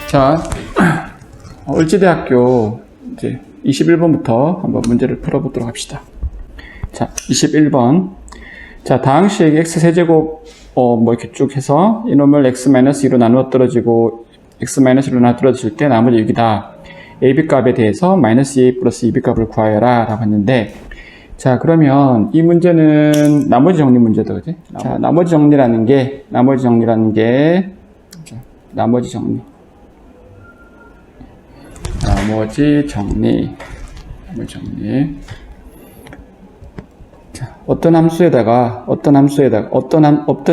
자, 을지대학교 이제 21번부터 한번 문제를 풀어보도록 합시다. 자, 21번. 자, 다항식 x-세제곱, 뭐 이렇게 쭉 해서 이놈을 x-2로 나누어 떨어지고 x-1로 나누어 떨어질 때 나머지 6이다. ab 값에 대해서 -a 플러스 2b 값을 구하여라 라고 했는데, 자, 그러면 이 문제는 나머지 정리 문제다, 그지? 자, 나머지 정리. 자, 어떤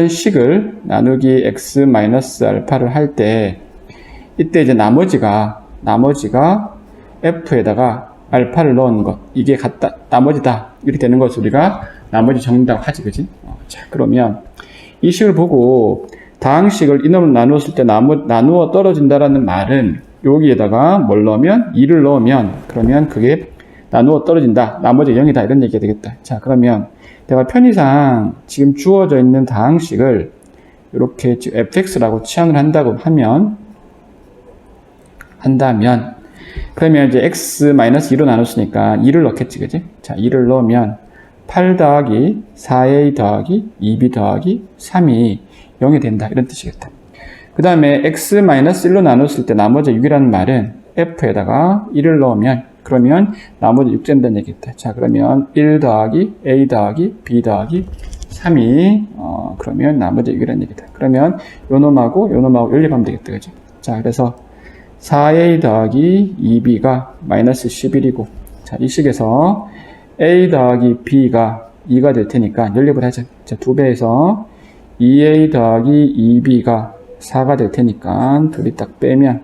식을 나누기 x-알파를 할 때, 이때 이제 나머지가 f에다가 알파를 넣은 것, 이게 나머지다. 이렇게 되는 것을 우리가 나머지 정리라고 하지, 그지? 자, 그러면 이 식을 보고 다항식을 이놈을 나누었을 때 나누어 떨어진다라는 말은 여기에다가 뭘 넣으면 2를 넣으면 그러면 그게 나누어 떨어진다. 나머지 0이다. 이런 얘기가 되겠다. 자, 그러면 내가 편의상 지금 주어져 있는 다항식을 이렇게 fx라고 치환을 한다고 한다면 그러면 이제 x-2로 나눴으니까 2를 넣겠지, 그지? 자, 2를 넣으면 8 더하기 4a 더하기 2b 더하기 3이 0이 된다. 이런 뜻이겠다. 그 다음에 x-1로 나눴을 때 나머지 6이라는 말은 f에다가 1을 넣으면 그러면 나머지 6 된다는 얘기겠다. 자, 그러면 1 더하기 a 더하기 b 더하기 3이 그러면 나머지 6이라는 얘기다. 그러면 요놈하고 연립하면 되겠다, 그지? 자, 그래서 4a 더하기 2b가 -11이고, 자, 이 식에서 a 더하기 b가 2가 될 테니까 연립을 하자. 자, 2배에서 2a 더하기 2b가 4가 될 테니까 둘이 딱 빼면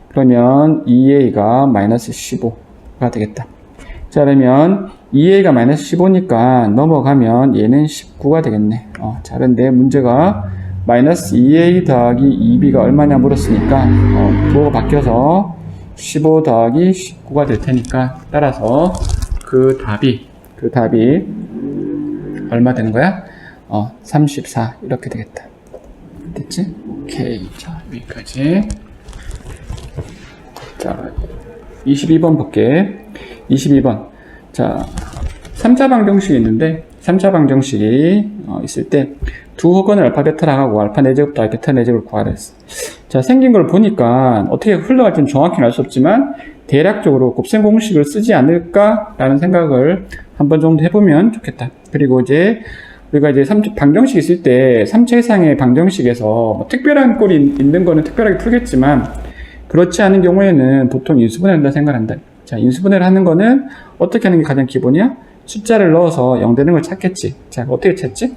그러면 2a가 -15가 되겠다. 자, 그러면 2a가 -15니까 넘어가면 얘는 19가 되겠네. 자, 그런데 문제가 -2a 더하기 2b가 얼마냐 물었으니까 부호가 바뀌어서 15 더하기 19가 될 테니까 따라서 그 답이 얼마 되는 거야? 34 이렇게 되겠다. 됐지? 오케이. 자, 여기까지. 자, 22번 볼게. 22번. 자, 3차 방정식이 있는데 3차 방정식이 있을 때 두 호건을 알파 베타라고 하고 알파 4제곱 더하기 베타 4제곱을 구하라 했어. 자, 생긴 걸 보니까 어떻게 흘러갈지는 정확히는 알 수 없지만 대략적으로 곱셈 공식을 쓰지 않을까라는 생각을 한 번 정도 해보면 좋겠다. 그리고 이제 우리가 이제 방정식 있을 때 3차 이상의 방정식에서 뭐 특별한 꼴이 있는 거는 특별하게 풀겠지만 그렇지 않은 경우에는 보통 인수분해를 한다 생각한다. 자, 인수분해를 하는 거는 어떻게 하는 게 가장 기본이야? 숫자를 넣어서 0 되는 걸 찾겠지. 자, 어떻게 찾지?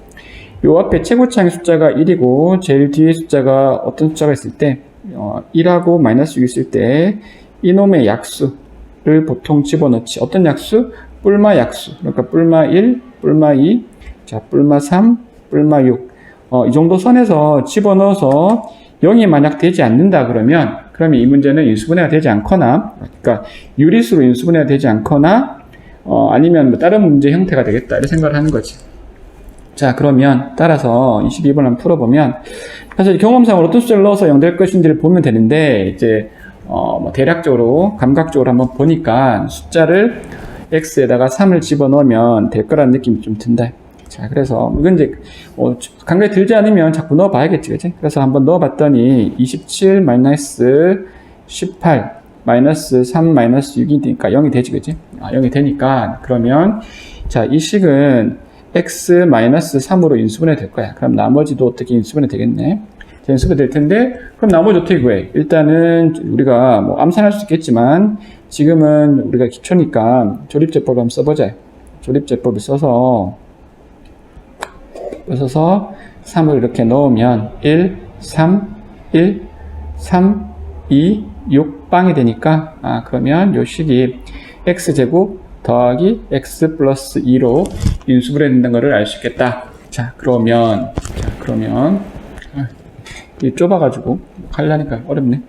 요 앞에 최고차항의 숫자가 1이고 제일 뒤에 숫자가 어떤 숫자가 있을 때 1하고 -6 있을 때 이놈의 약수를 보통 집어넣지. 어떤 약수? 뿔마 약수. 그러니까 뿔마 1, 뿔마 2, 자, 뿔마 3, 뿔마 6. 이 정도 선에서 집어넣어서 0이 만약 되지 않는다 그러면 이 문제는 인수분해가 되지 않거나, 그러니까 유리수로 인수분해가 되지 않거나, 아니면 뭐 다른 문제 형태가 되겠다. 이런 생각을 하는 거지. 자, 그러면 따라서 22번 한번 풀어보면, 사실 경험상으로 어떤 숫자를 넣어서 0 될 것인지를 보면 되는데, 이제, 뭐 대략적으로, 감각적으로 한번 보니까 숫자를 x에다가 3을 집어넣으면 될 거라는 느낌이 좀 든다. 자, 그래서, 이건 이제, 감각이 들지 않으면 자꾸 넣어봐야겠지, 그치? 그래서 한번 넣어봤더니, 27 18 3 6이 되니까 0이 되지, 그치? 0이 되니까, 그러면, 자, 이 식은 x-3으로 인수분해 될 거야. 그럼 나머지도 어떻게 인수분해 되겠네? 인수분해 될 텐데, 그럼 나머지 어떻게 구해? 일단은 우리가 뭐 암산할 수 있겠지만, 지금은 우리가 기초니까 조립제법을 한번 써보자. 조립제법을 써서 3을 이렇게 넣으면 1, 3, 1, 3, 2, 6 빵이 되니까, 그러면 요 식이 x제곱 더하기 x 플러스 2로 인수분해 된다는 것을 알 수 있겠다. 자, 그러면 이 좁아가지고 하려니까 어렵네.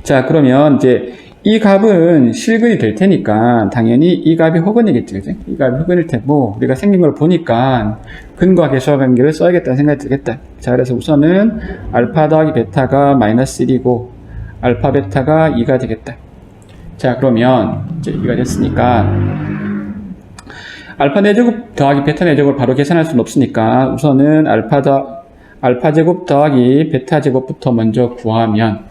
자, 그러면 이제 이 값은 실근이 될 테니까 당연히 이 값이 허근이겠지, 그지? 이 값이 허근일 테고 우리가 생긴 걸 보니까 근과 계수와 관계를 써야겠다는 생각이 들겠다. 자, 그래서 우선은 알파 더하기 베타가 마이너스 1이고 알파 베타가 2가 되겠다. 자, 그러면 이제 2가 됐으니까 알파 4제곱 더하기 베타 4제곱을 바로 계산할 수는 없으니까 우선은 알파 제곱 더하기 베타 제곱부터 먼저 구하면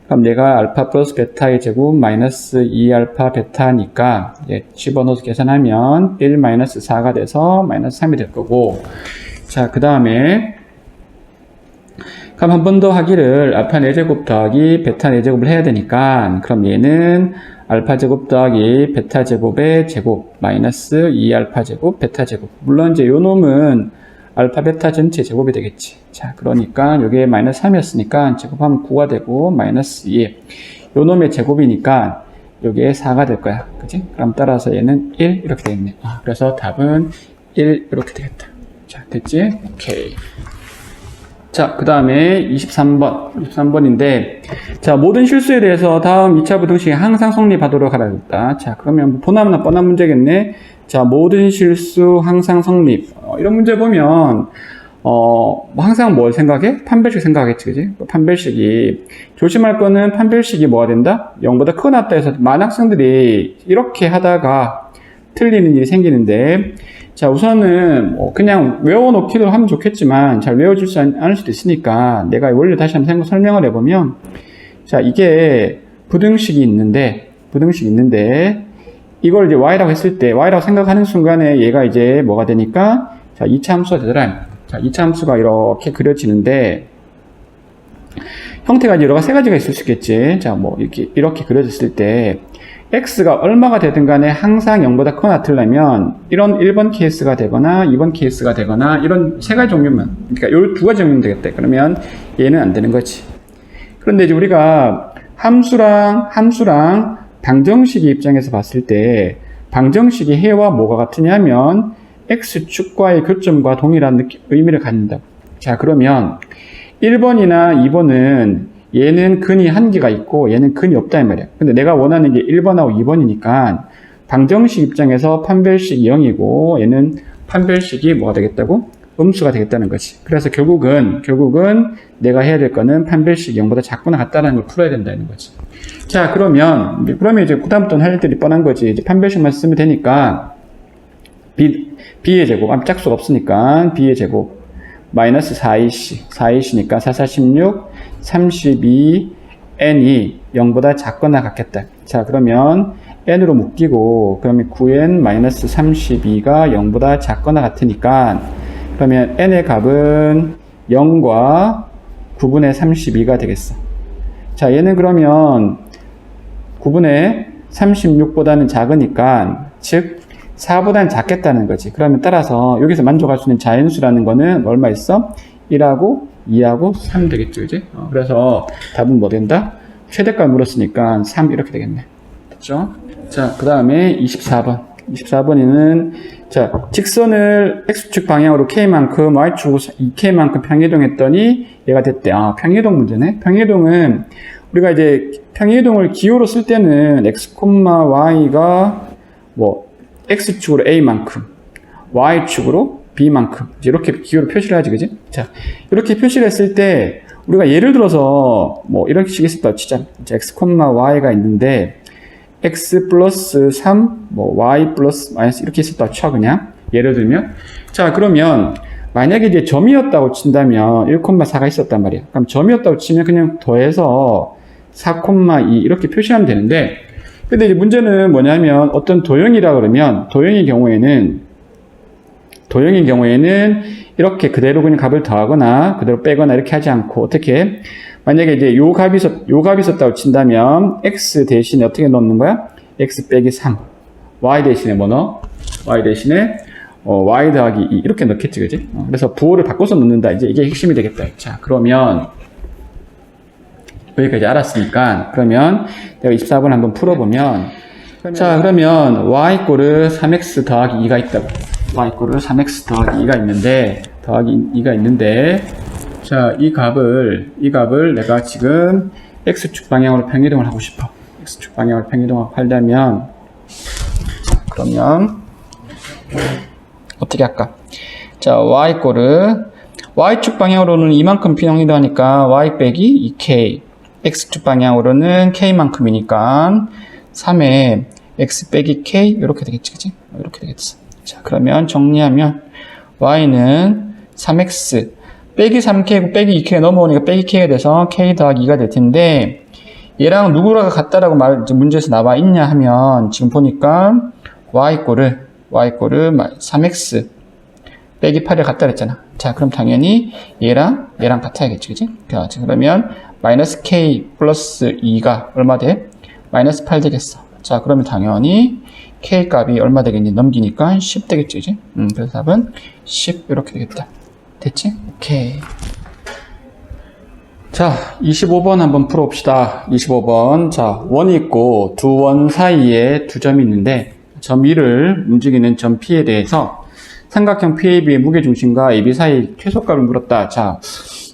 그럼 내가 알파 플러스 베타의 제곱 마이너스 2알파 베타니까 집어넣어서 계산하면 1 마이너스 4가 돼서 마이너스 3이 될 거고, 자, 그 다음에 그럼 한 번 더 하기를 알파 4제곱 더하기 베타 4제곱을 해야 되니까 그럼 얘는 알파 제곱 더하기 베타 제곱의 제곱 마이너스 2알파 제곱 베타 제곱, 물론 이제 요 놈은 알파 베타 전체 제곱이 되겠지. 자, 그러니까 여기에 마이너스 3이었으니까 제곱하면 9가 되고 마이너스 2. 요 놈의 제곱이니까 여기에 4가 될 거야. 그치? 그럼 따라서 얘는 1 이렇게 되겠네. 그래서 답은 1 이렇게 되겠다. 자, 됐지? 오케이. 자, 그 다음에 23번인데, 자, 모든 실수에 대해서 다음 2차 부등식이 항상 성립하도록 하라겠다. 자, 그러면 보나마나 뻔한 문제겠네. 자, 모든 실수 항상 성립. 이런 문제 보면, 항상 뭘 생각해? 판별식 생각하겠지, 그지? 판별식이. 조심할 거는 판별식이 뭐가 된다? 0보다 크고 낮다 해서 많은 학생들이 이렇게 하다가 틀리는 일이 생기는데, 자, 우선은 그냥 외워놓기도 하면 좋겠지만 잘 외워지지 않을 수도 있으니까 내가 원래 다시 한번 설명을 해보면, 자, 이게 부등식이 있는데 이걸 이제 y라고 했을 때 y라고 생각하는 순간에 얘가 이제 뭐가 되니까, 자, 2차 함수가 되더라. 자, 2차 함수가 이렇게 그려지는데 형태가 이제 여러 세 가지가 있을 수 있겠지. 자, 뭐 이렇게 그려졌을 때 x가 얼마가 되든 간에 항상 0보다 크거나 같으려면 이런 1번 케이스가 되거나 2번 케이스가 되거나 이런 세 가지 종류만, 그러니까 요 두 가지 종류면 되겠다. 그러면 얘는 안 되는 거지. 그런데 이제 우리가 함수랑 방정식의 입장에서 봤을 때 방정식이 해와 뭐가 같으냐면 x축과의 교점과 동일한 의미를 갖는다. 자, 그러면 1번이나 2번은 얘는 근이 한 개가 있고 얘는 근이 없다 이 말이야. 근데 내가 원하는 게 1번하고 2번이니까 방정식 입장에서 판별식이 0이고 얘는 판별식이 뭐가 되겠다고? 음수가 되겠다는 거지. 그래서 결국은 내가 해야 될 거는 판별식이 0보다 작거나 같다는 걸 풀어야 된다는 거지. 자, 그러면 이제 그다음부터는 할 일들이 뻔한 거지. 이제 판별식만 쓰면 되니까 b의 제곱, 짝수가 없으니까 b의 제곱 마이너스 4ac, 4, 4, 16, 32, n이 0보다 작거나 같겠다. 자, 그러면 n으로 묶이고, 그러면 9n 마이너스 32가 0보다 작거나 같으니까, 그러면 n의 값은 0과 9분의 32가 되겠어. 자, 얘는 그러면 9분의 36보다는 작으니까, 즉 4보다는 작겠다는 거지. 그러면 따라서 여기서 만족할 수 있는 자연수라는 거는 얼마 있어? 1하고 2하고 3 되겠죠, 이제? 그래서 답은 뭐 된다? 최대값 물었으니까 3 이렇게 되겠네. 됐죠? 자, 그 다음에 24번에는, 자, 직선을 x축 방향으로 k만큼, y축으로 2k만큼 평이동했더니 얘가 됐대. 평이동 문제네? 평이동은 우리가 이제 평이동을 기호로 쓸 때는 x, y가 뭐 x축으로 a만큼, y축으로 b만큼, 이렇게 기호로 표시를 하지, 그지? 자, 이렇게 표시를 했을 때, 우리가 예를 들어서, 뭐, 이런 식이 있었다, 진짜. x, y가 있는데, x 플러스 3, 뭐, y 플러스 마이너스 이렇게 있었다 쳐, 그냥. 예를 들면. 자, 그러면, 만약에 이제 점이었다고 친다면, 1,4가 있었단 말이야. 그럼 점이었다고 치면 그냥 더해서 4,2 이렇게 표시하면 되는데, 근데 이제 문제는 뭐냐면, 어떤 도형이라 그러면, 도형의 경우에는 이렇게 그대로 그냥 값을 더하거나 그대로 빼거나 이렇게 하지 않고 어떻게, 만약에 이제 요 값이 있었다고 친다면 x 대신에 어떻게 넣는 거야? x 빼기 3, y 대신에 뭐 넣어? y 대신에 y 더하기 2 이렇게 넣겠지, 그지? 그래서 부호를 바꿔서 넣는다. 이제 이게 핵심이 되겠다. 자, 그러면 여기까지 알았으니까, 그러면 내가 24번 한번 풀어보면, 자, 그러면 y=3x 더하기 2가 있다고. y=3x 더하기 2가 있는데, 자, 이 값을 내가 지금 x축 방향으로 평이동을 하고 싶어. x축 방향으로 평이동을 하려면, 그러면 어떻게 할까? 자, y축 방향으로는 이만큼 평이동하니까 y 빼기 2k, x축 방향으로는 k만큼이니까 3에 x 빼기 k 이렇게 되겠지, 그치? 이렇게 되겠지. 자, 그러면 정리하면 y는 3x 빼기 3k고 빼기 2k가 넘어오니까 빼기 k가 돼서 k 더하기 2가 될 텐데, 얘랑 누구랑 같다라고 문제에서 나와 있냐 하면, 지금 보니까 y꼴을 3x 빼기 8을 같다 그랬잖아. 자, 그럼 당연히 얘랑 같아야겠지, 그치? 자, 그러면 마이너스 k 플러스 2가 얼마 돼? 마이너스 8 되겠어. 자, 그러면 당연히 k 값이 얼마 되겠니? 넘기니까 10 되겠지, 그치? 그래서 답은 10 이렇게 되겠다. 됐지? 오케이. 자, 25번 한번 풀어봅시다. 25번. 자, 원이 있고 두 원 사이에 두 점이 있는데, 점 E를 움직이는 점 P에 대해서 삼각형 PAB의 무게중심과 AB 사이 최소값을 물었다. 자,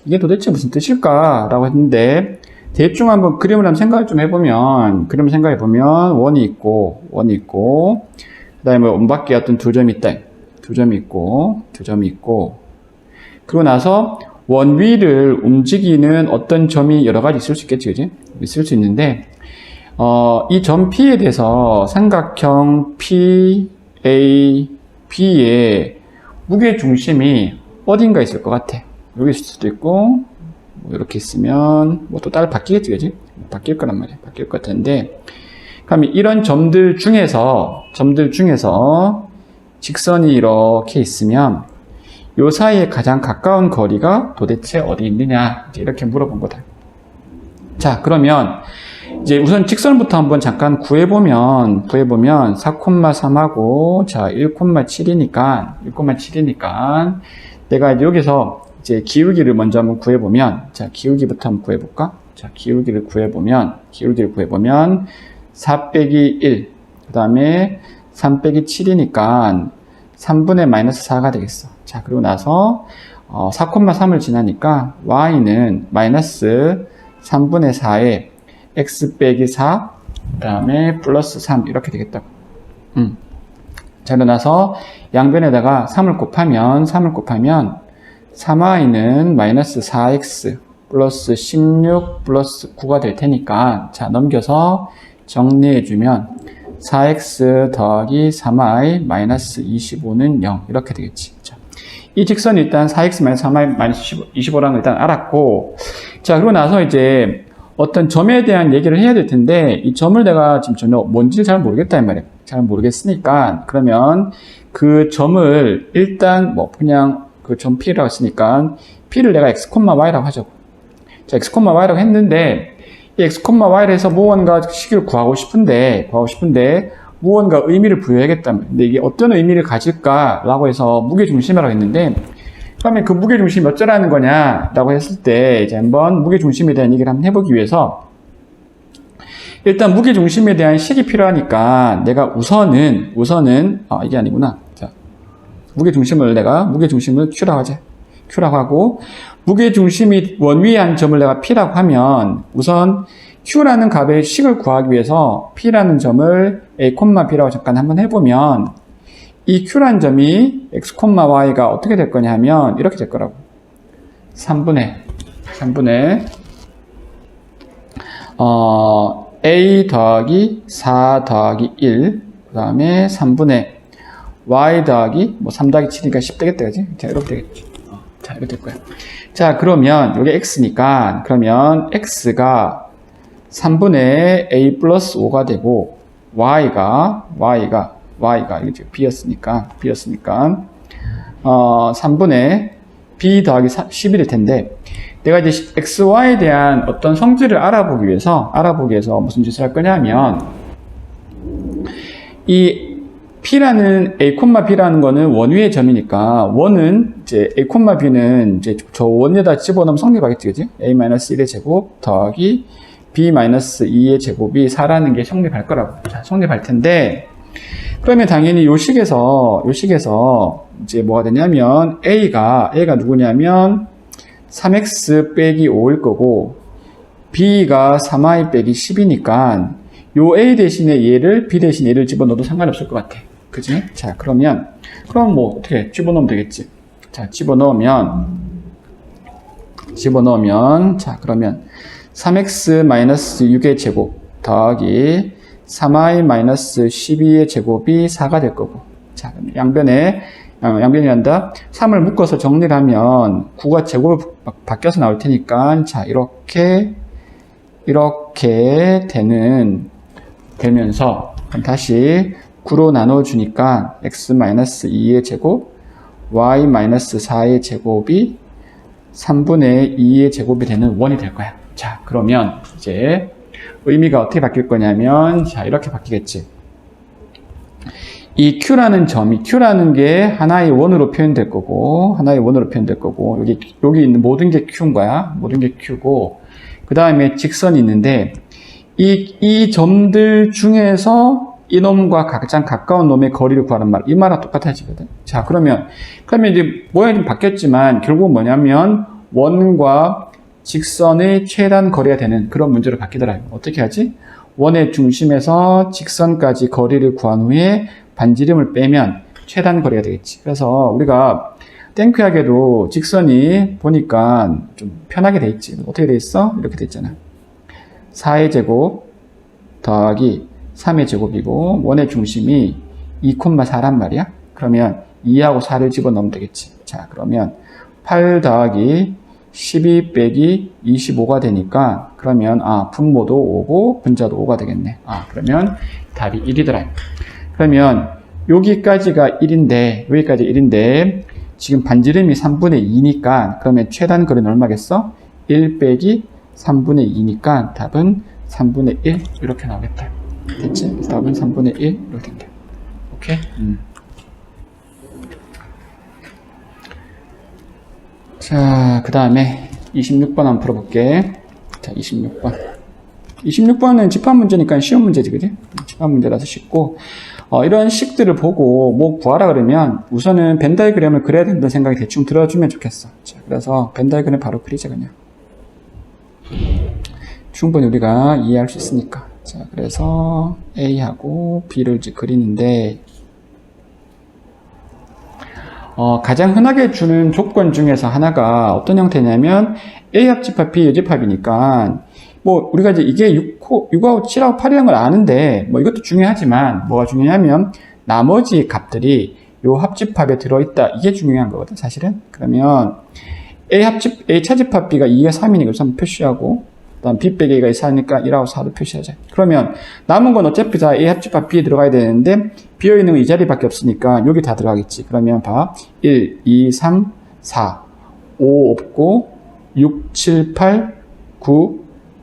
이게 도대체 무슨 뜻일까? 라고 했는데, 대충 한번 그림을 한번 생각을 좀 해보면, 원이 있고, 그 다음에 원밖에 어떤 두 점이 있다. 두 점이 있고, 그러고 나서 원 위를 움직이는 어떤 점이 여러 가지 있을 수 있겠지, 그지? 있을 수 있는데, 이 점 P에 대해서 삼각형 PAB의 무게 중심이 어딘가 있을 것 같아. 여기 있을 수도 있고, 뭐 이렇게 있으면, 뭐 또 따로 바뀌겠지, 그지? 바뀔 거란 말이야. 바뀔 것 같은데, 그럼 이런 점들 중에서 직선이 이렇게 있으면, 요 사이에 가장 가까운 거리가 도대체 어디 있느냐, 이렇게 물어본 거다. 자, 그러면 이제 우선 직선부터 한번 잠깐 구해보면 4,3하고 자 1,7이니까 내가 이제 여기서 이제 기울기를 먼저 한번 구해보면, 자 기울기부터 한번 구해볼까? 자 기울기를 구해보면 4 빼기 1, 그 다음에 3 빼기 7이니까 3분의 마이너스 4가 되겠어. 자, 그리고 나서 4,3을 지나니까 y는 마이너스 3분의 4에 x 빼기 4, 그 다음에 플러스 3 이렇게 되겠다. 자, 그러나서 양변에다가 3을 곱하면 3y는 마이너스 4x 플러스 16 플러스 9가 될 테니까, 자 넘겨서 정리해주면 4x 더하기 3y 마이너스 25는 0 이렇게 되겠지. 자, 이 직선이 일단 4x 마이너스 3y 마이너스 25라는 걸 일단 알았고, 자 그러고 나서 이제 어떤 점에 대한 얘기를 해야 될 텐데, 이 점을 내가 지금 전혀 뭔지 잘 모르겠다 이 말이야. 잘 모르겠으니까 그러면 그 점을 일단 뭐 그냥 그 점 P라고 했으니까 P를 내가 x, y라고 하죠. 자, x, y라고 했는데 이 x, y를 해서 무언가 식을 구하고 싶은데 무언가 의미를 부여해야겠다. 근데 이게 어떤 의미를 가질까라고 해서 무게중심이라고 했는데, 그러면 그 무게중심이 어쩌라는 거냐라고 했을 때 이제 한번 무게중심에 대한 얘기를 한번 해보기 위해서, 일단 무게중심에 대한 식이 필요하니까 내가 우선은 이게 아니구나. 자, 무게중심을 Q라고 하자. Q라고 하고, 무게중심이 원위에 한 점을 내가 P라고 하면, 우선 Q라는 값의 식을 구하기 위해서 P라는 점을 A, B라고 잠깐 한번 해보면, 이 Q라는 점이 X, Y가 어떻게 될 거냐 하면 이렇게 될 거라고. 3분의 A 더하기 4 더하기 1, 그 다음에 3분의 Y 더하기 3 더하기 7이니까 10 되겠다, 그지? 자, 이렇게 되겠지. 자, 이렇게 될 거야. 자, 그러면 여기 X니까, 그러면 X가 3분의 A 플러스 5가 되고, Y가 이게 지금 B였으니까 3분의 B 더하기 10이 될 텐데, 내가 이제 X, Y에 대한 어떤 성질을 알아보기 위해서 무슨 짓을 할 거냐면, 이 P라는 A, B라는 거는 원위의 점이니까, 원은 이제 A, B는 이제 저 원에다 집어넣으면 성립하겠지, 그지? A-1의 제곱 더하기 B-2의 제곱이 4라는 게 성립할 거라고. 자, 성립할 텐데, 그러면 당연히 요 식에서 이제 뭐가 되냐면, A가 누구냐면, 3x 빼기 5일 거고, b가 3i 빼기 10이니까 요 a 대신에 얘를 b 대신에 얘를 집어넣어도 상관없을 것 같아. 그지? 자, 그럼 뭐 어떻게 집어넣으면 되겠지. 자, 집어넣으면 자, 그러면 3x-6의 제곱 더하기 3i-12의 제곱이 4가 될 거고. 자, 양변이란다. 3을 묶어서 정리를 하면 9가 제곱을 바뀌어서 나올 테니까, 자, 이렇게 되면서, 다시 9로 나눠주니까 x-2의 제곱, y-4의 제곱이 3분의 2의 제곱이 되는 원이 될 거야. 자, 그러면 이제 의미가 어떻게 바뀔 거냐면, 자, 이렇게 바뀌겠지. 이 Q라는 게 하나의 원으로 표현될 거고, 여기 있는 모든 게 Q인 거야. 모든 게 Q고, 그 다음에 직선이 있는데, 이 점들 중에서 이놈과 가장 가까운 놈의 거리를 구하는 말, 이 말과 똑같아지거든. 자, 그러면 이제 모양이 좀 바뀌었지만, 결국 뭐냐면, 원과 직선의 최단 거리가 되는 그런 문제로 바뀌더라고요. 어떻게 하지? 원의 중심에서 직선까지 거리를 구한 후에 반지름을 빼면 최단 거리가 되겠지. 그래서 우리가 땡큐하게도 직선이 보니까 좀 편하게 돼 있지. 어떻게 돼 있어? 이렇게 돼 있잖아. 4의 제곱 더하기 3의 제곱이고 원의 중심이 2,4란 말이야. 그러면 2하고 4를 집어넣으면 되겠지. 자, 그러면 8 더하기 12 빼기 25가 되니까, 그러면 분모도 5고 분자도 5가 되겠네. 그러면 답이 1이더라. 그러면 여기까지가 1인데 지금 반지름이 3분의 2니까, 그러면 최단 거리는 얼마겠어? 1 빼기 3분의 2니까 답은 3분의 1 이렇게 나오겠다. 됐지? 그래서 답은 3분의 1 이렇게 된다. 오케이? 자, 그 다음에 26번 한번 풀어볼게. 자, 26번은 집합 문제니까 쉬운 문제지, 그지? 집합 문제라서 쉽고, 이런 식들을 보고 뭐 구하라 그러면 우선은 벤 다이그램을 그려야 된다는 생각이 대충 들어주면 좋겠어. 자, 그래서 벤 다이그램 바로 그리자, 그냥. 충분히 우리가 이해할 수 있으니까. 자, 그래서 A하고 B를 이제 그리는데, 가장 흔하게 주는 조건 중에서 하나가 어떤 형태냐면 A 합집합, B 여집합이니까 뭐 우리가 이제 이게 6하고 7하고 8이라는 걸 아는데 뭐 이것도 중요하지만 뭐가 중요하면 나머지 값들이 요 합집합에 들어있다, 이게 중요한 거거든 사실은. 그러면 A 차집합 B가 2가 3이니까 그래서 한번 표시하고, 그 다음 B 빼기 A가 4니까 1하고 4도 표시하자. 그러면 남은 건 어차피 다 A 합집합 B에 들어가야 되는데 비어있는 건 이 자리밖에 없으니까 여기 다 들어가겠지. 그러면 봐. 1, 2, 3, 4, 5 없고 6, 7, 8, 9,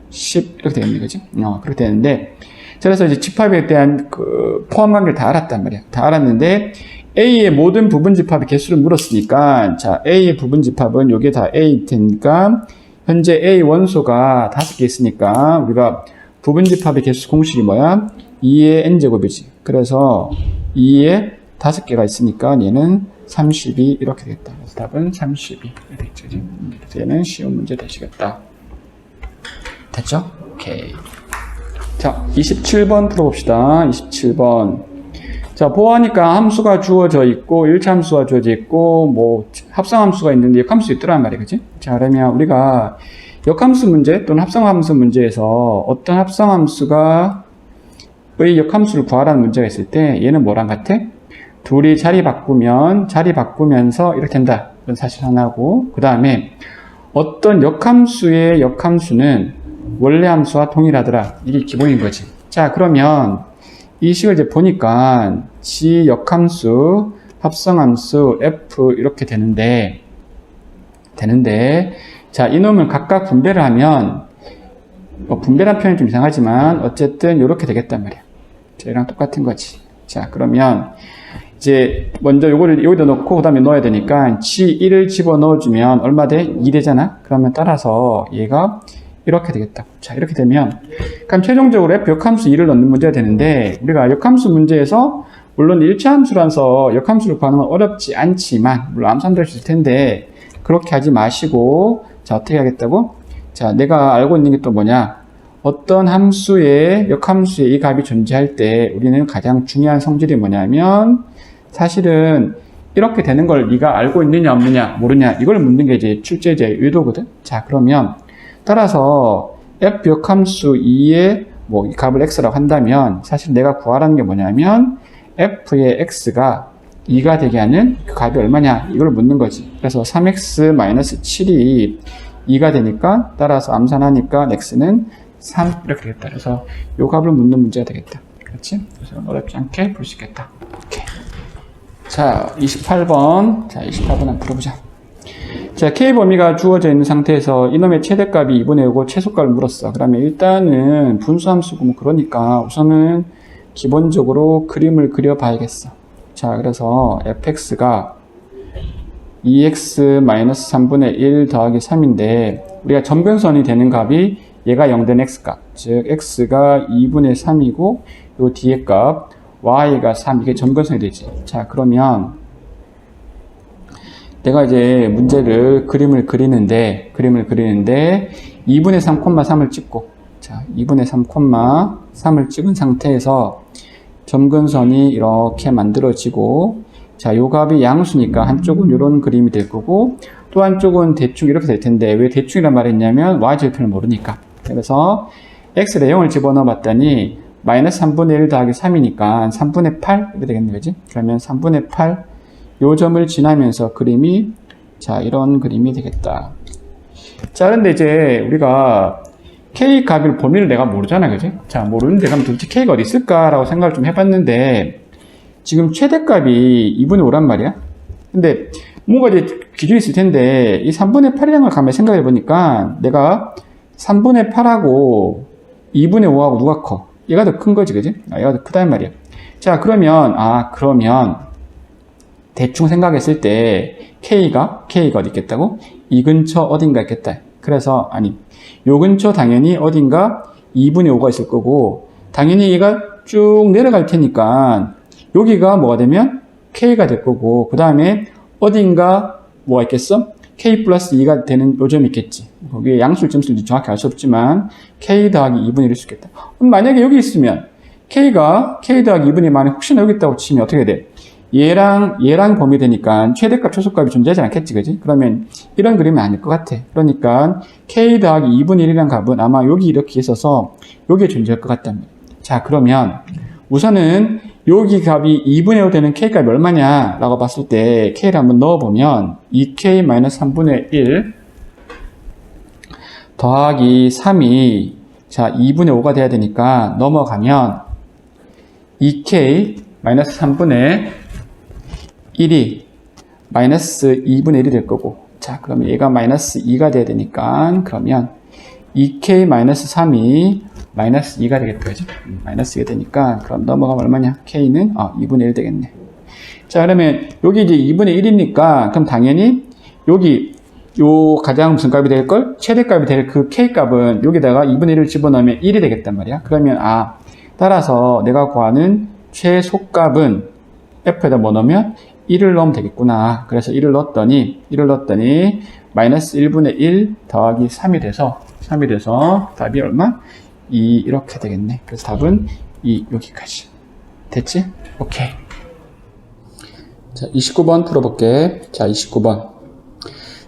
10 이렇게 되겠네, 그지? 그렇게 되는데, 그래서 이제 집합에 대한 그 포함 관계를 다 알았단 말이야. 다 알았는데 A의 모든 부분 집합의 개수를 물었으니까, 자, A의 부분 집합은 요게 다 A 테니까 현재 A 원소가 5개 있으니까 우리가 부분 집합의 개수 공식이 뭐야? 2의 n제곱이지. 그래서 2에 5개가 있으니까 얘는 32 이렇게 되겠다. 그래서 답은 32 이렇게 되겠죠. 그래서 얘는 쉬운 문제 되시겠다. 됐죠? 오케이. 자, 27번 풀어봅시다. 27번. 자, 보아하니까 함수가 주어져 있고 1차 함수가 주어져 있고 뭐 합성함수가 있는데 역함수 있더란 말이야, 그치? 자, 그러면 우리가 역함수 문제 또는 합성함수 문제에서 어떤 합성함수가 의 역함수를 구하라는 문제가 있을 때 얘는 뭐랑 같아? 둘이 자리 바꾸면서 이렇게 된다. 그건 사실 하나고, 그 다음에 어떤 역함수의 역함수는 원래 함수와 동일하더라. 이게 기본인 거지. 자, 그러면 이 식을 이제 보니까 G 역함수, 합성함수, F 이렇게 되는데, 자, 이놈을 각각 분배를 하면, 분배란 표현이 좀 이상하지만, 어쨌든 이렇게 되겠단 말이야. 얘랑 똑같은 거지. 자, 그러면, 이제, 먼저 요거를 여기다 넣고, 그 다음에 넣어야 되니까, G1을 집어 넣어주면 얼마 돼? 2 되잖아? 그러면 따라서 얘가 이렇게 되겠다. 자, 이렇게 되면, 그럼 최종적으로 F 역함수 2를 넣는 문제가 되는데, 우리가 역함수 문제에서, 물론 1차 함수라서 역함수를 구하는 건 어렵지 않지만, 물론 암산될 수 있을 텐데, 그렇게 하지 마시고, 자, 어떻게 하겠다고? 자, 내가 알고 있는 게 또 뭐냐? 어떤 함수의, 역함수의 이 값이 존재할 때 우리는 가장 중요한 성질이 뭐냐면 사실은 이렇게 되는 걸 네가 알고 있느냐 없느냐 모르냐 이걸 묻는 게 이제 출제자의 의도거든. 자, 그러면 따라서 f 역함수 2의 뭐 이 값을 x라고 한다면 사실 내가 구하라는 게 뭐냐면 f의 x가 2가 되게 하는 그 값이 얼마냐 이걸 묻는 거지. 그래서 3x-7이 2가 되니까 따라서 암산하니까 x는 3 이렇게 되겠다. 그래서 이 값을 묻는 문제가 되겠다. 그렇지? 그래서 어렵지 않게 볼 수 있겠다. 오케이. 자, 28번. 자, 28번 한번 풀어보자. 자, k 범위가 주어져 있는 상태에서 이놈의 최대값이 2분의 5고 최소값을 물었어. 그러면 일단은 분수함수고 뭐 그러니까 우선은 기본적으로 그림을 그려봐야겠어. 자, 그래서 fx가 2x-3분의 1 더하기 3인데 우리가 점근선이 되는 값이 얘가 0 된 x값, 즉 x가 2분의 3이고 요 뒤에 값 y가 3, 이게 점근선이 되지. 자, 그러면 내가 이제 문제를 그림을 그리는데 2분의 3, 3을 찍고, 자, 2분의 3, 3을 찍은 상태에서 점근선이 이렇게 만들어지고, 자, 요 값이 양수니까 한쪽은 이런 그림이 될 거고 또 한쪽은 대충 이렇게 될 텐데 왜 대충이란 말을 했냐면 y절편을 모르니까. 그래서 x에 0을 집어넣어 봤더니 마이너스 3분의 1 더하기 3이니까 3분의 8 이렇게 되겠네, 그지? 그러면 3분의 8 요 점을 지나면서 그림이 자 이런 그림이 되겠다. 자, 그런데 이제 우리가 k 값의 범위를 내가 모르잖아, 그지? 자, 모르는데 그럼 도대체 k가 어디 있을까라고 생각을 좀 해봤는데 지금 최대값이 2분의 5란 말이야. 근데 뭔가 이제 기준이 있을 텐데 이 3분의 8이라는 걸 가만히 생각해 보니까 내가 3분의 8하고 2분의 5하고 누가 커? 얘가 더 큰 거지, 그지? 얘가 더 크단 말이야. 자, 그러면 대충 생각했을 때 K가 어디 있겠다고? 이 근처 어딘가 있겠다. 그래서 요 근처 당연히 어딘가 2분의 5가 있을 거고 당연히 얘가 쭉 내려갈 테니까 여기가 뭐가 되면 K가 될 거고 그 다음에 어딘가 뭐가 있겠어? K 플러스 2가 되는 요점이 있겠지. 거기에 양수일 점수인지 정확히 알 수 없지만 K 더하기 2분의 1일 수 있겠다. 그럼 만약에 여기 있으면 K가 K 더하기 2분의 1 만에 혹시나 여기 있다고 치면 어떻게 돼? 얘랑 범위 되니까 최대값, 최소값이 존재하지 않겠지, 그지? 그러면 이런 그림은 아닐 것 같아. 그러니까 K 더하기 2분의 1이라는 값은 아마 여기 이렇게 있어서 여기에 존재할 것 같답니다. 자, 그러면 우선은 여기 값이 2분의 5 되는 K값이 얼마냐 라고 봤을 때 K를 한번 넣어보면 2K-3분의 1 더하기 3이 자 2분의 5가 돼야 되니까 넘어가면 2K-3분의 1이 마이너스 2분의 1이 될 거고 자 그러면 얘가 마이너스 2가 돼야 되니까 그러면 2K-3이 마이너스 2가 되겠다, 그죠? 마이너스 2가 되니까, 그럼 넘어가면 얼마냐? K는, 2분의 1 되겠네. 자, 그러면, 여기 이제 2분의 1이니까, 그럼 당연히, 여기, 요 가장 무슨 값이 될걸? 최대값이 될 그 K 값은 여기다가 2분의 1을 집어넣으면 1이 되겠단 말이야. 그러면, 따라서 내가 구하는 최소값은 F에다 뭐 넣으면 1을 넣으면 되겠구나. 그래서 1을 넣었더니, 마이너스 1분의 1 더하기 3이 돼서 답이 얼마? 2 이렇게 되겠네. 그래서 답은 2 여기까지. 됐지? 오케이. 자, 29번 풀어볼게. 자, 29번.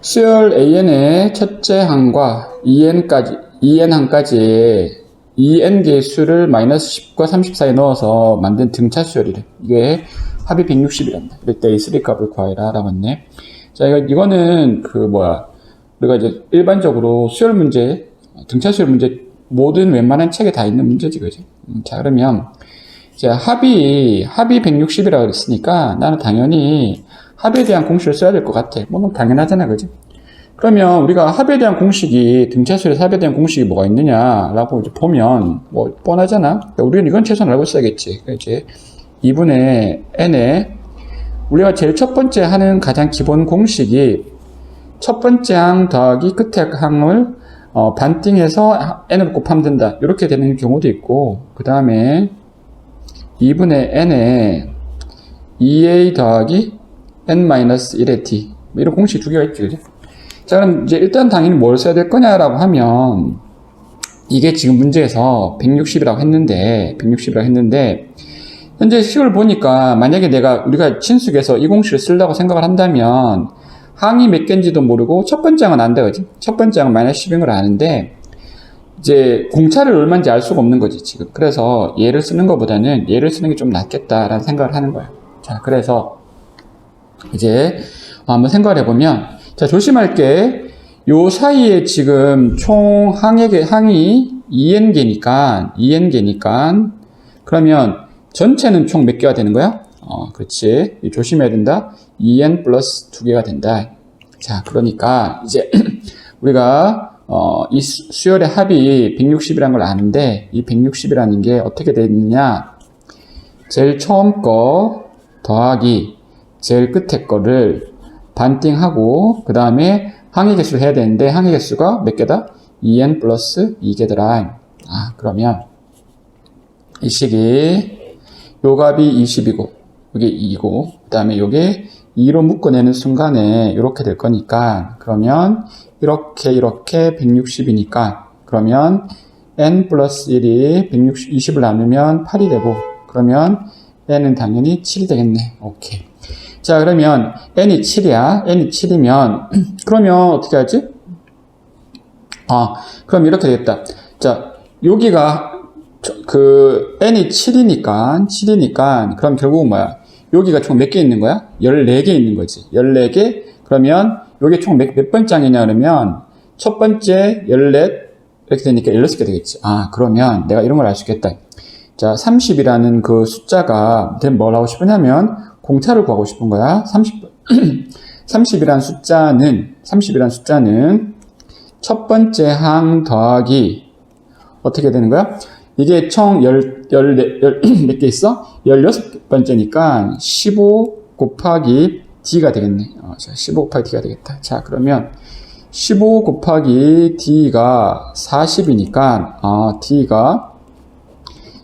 수열 AN의 첫째 항과 2n 항까지의 2n개의 수를 마이너스 10과 30 사이에 넣어서 만든 등차 수열이래. 이게 합이 160이란다. 이럴 때 이 3값을 구하라 라고 했네. 자, 이거는 우리가 이제 일반적으로 수열 문제, 등차 수열 문제 모든 웬만한 책에 다 있는 문제지, 그지? 자, 그러면, 이제 합이 160이라고 그랬으니까 나는 당연히 합에 대한 공식을 써야 될 것 같아. 뭐, 당연하잖아, 그지? 그러면 우리가 합에 대한 공식이, 등차수열에서 합에 대한 공식이 뭐가 있느냐라고 이제 보면, 뭐, 뻔하잖아? 그러니까 우리는 이건 최소한 알고 있어야겠지. 그러니까 이제 2분의 n에, 우리가 제일 첫 번째 하는 가장 기본 공식이 첫 번째 항 더하기 끝에 항을 반띵해서 n을 곱하면 된다. 이렇게 되는 경우도 있고, 그 다음에 2분의 n에 2a 더하기 n-1의 t. 이런 공식 두 개가 있지, 그죠? 자, 그럼 이제 일단 당연히 뭘 써야 될 거냐라고 하면, 이게 지금 문제에서 160이라고 했는데, 현재 식을 보니까 만약에 우리가 친수에서 이 공식을 쓰려고 생각을 한다면, 항이 몇 개인지도 모르고, 첫 번째 항은 안 돼, 그지? 첫 번째 항은 마이너스 10인 걸 아는데, 이제 공차를 얼마인지 알 수가 없는 거지, 지금. 그래서 얘를 쓰는 것보다는 얘를 쓰는 게 좀 낫겠다라는 생각을 하는 거예요. 자, 그래서 이제 한번 생각을 해보면, 자, 조심할 게, 요 사이에 지금 총 항이 2n개니까, 그러면 전체는 총 몇 개가 되는 거야? 그렇지. 조심해야 된다. 2n 플러스 2개가 된다. 자, 그러니까 이제 우리가 이 수열의 합이 160이라는 걸 아는데, 이 160이라는 게 어떻게 되어 있느냐? 제일 처음 거 더하기 제일 끝에 거를 반띵하고, 그 다음에 항의 개수를 해야 되는데, 항의 개수가 몇 개다? 2n 플러스 2개더라. 그러면 이 식이 요 값이 20이고, 요게 2이고, 그 다음에 요게 2로 묶어내는 순간에 이렇게 될 거니까, 그러면 이렇게 160이니까, 그러면 n 플러스 1이 20을 나누면 8이 되고, 그러면 n은 당연히 7이 되겠네. 오케이. 자, 그러면 n이 7이야. n이 7이면 그러면 어떻게 하지? 그럼 이렇게 되겠다. 자, 여기가 n이 7이니까 그럼 결국은 뭐야? 여기가 총 몇 개 있는 거야? 14개 있는 거지. 14개. 그러면 여기 총 몇 번째 항이냐 그러면 첫 번째 14 이렇게 되니까 16개 되겠지. 그러면 내가 이런 걸 알 수 있겠다. 자, 30이라는 그 숫자가 뭘 하고 싶으냐면 공차를 구하고 싶은 거야. 30이라는 숫자는 첫 번째 항 더하기 어떻게 되는 거야? 이게 총 몇 개 있어? 16번째니까 15 곱하기 d가 되겠네. 자, 15 곱하기 d가 되겠다. 자, 그러면 15 곱하기 d가 40이니까 d가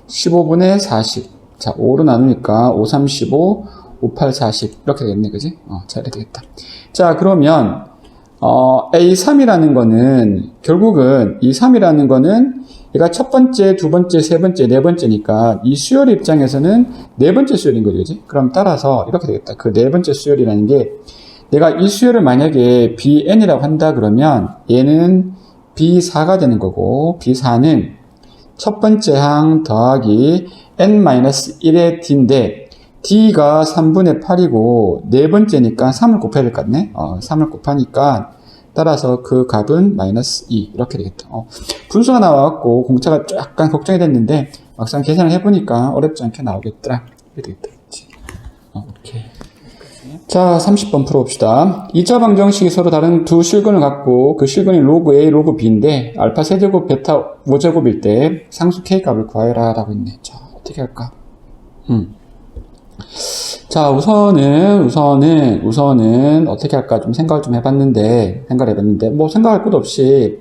15분의 40. 자, 5로 나누니까 5, 3, 15, 5, 8, 40 이렇게 되겠네, 그지? 자, 이렇게 되겠다. 자, 그러면 A3이라는 거는 결국은 이 3이라는 거는 얘가 첫 번째, 두 번째, 세 번째, 네 번째니까 이 수열 입장에서는 네 번째 수열인 거지, 그지? 그럼 따라서 이렇게 되겠다. 그 네 번째 수열이라는 게 내가 이 수열을 만약에 Bn이라고 한다 그러면 얘는 B4가 되는 거고 B4는 첫 번째 항 더하기 n-1의 d인데 d가 3분의 8이고 네 번째니까 3을 곱해야 될 것 같네. 3을 곱하니까 따라서 그 값은 마이너스 2 이렇게 되겠다. 분수가 나와갖고 공차가 약간 걱정이 됐는데 막상 계산을 해보니까 어렵지 않게 나오겠더라. 이렇게 되겠다. 오케이. 자, 30번 풀어봅시다. 2차 방정식이 서로 다른 두 실근을 갖고 그 실근이 로그 A, 로그 B인데 알파 세제곱, 베타 5제곱일 때 상수 K 값을 구하여라 라고 있네. 자, 어떻게 할까? 자, 우선은 어떻게 할까 좀 생각을 좀 해봤는데 뭐 생각할 것도 없이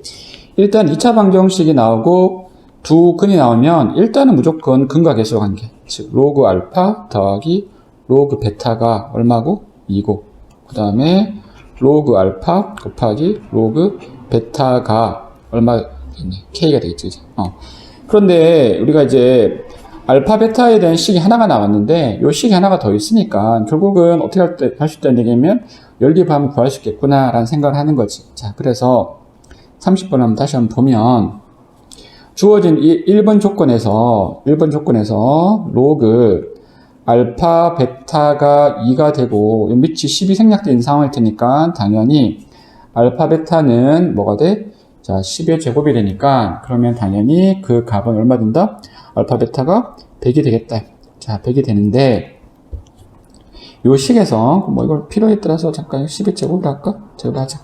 일단 2차 방정식이 나오고 두 근이 나오면 일단은 무조건 근과 계수 관계. 즉, 로그 알파 더하기 로그 베타가 얼마고? 2고, 그 다음에 로그 알파 곱하기 로그 베타가 얼마 있네? K가 되겠지, 그치? 그런데 우리가 이제 알파 베타에 대한 식이 하나가 나왔는데 이 식이 하나가 더 있으니까 결국은 어떻게 할 수 있다는 얘기냐면 열립하면 구할 수 있겠구나 라는 생각을 하는 거지. 자, 그래서 30번 한번 다시 한번 보면 주어진 이 1번 조건에서 로그 알파 베타가 2가 되고 밑이 10이 생략된 상황일 테니까 당연히 알파 베타는 뭐가 돼? 자, 10의 제곱이 되니까 그러면 당연히 그 값은 얼마 된다? 알파 베타가 100이 되겠다. 자, 100이 되는데 요 식에서 뭐 이걸 필요에 따라서 잠깐 10의 제곱을 할까? 제곱하자.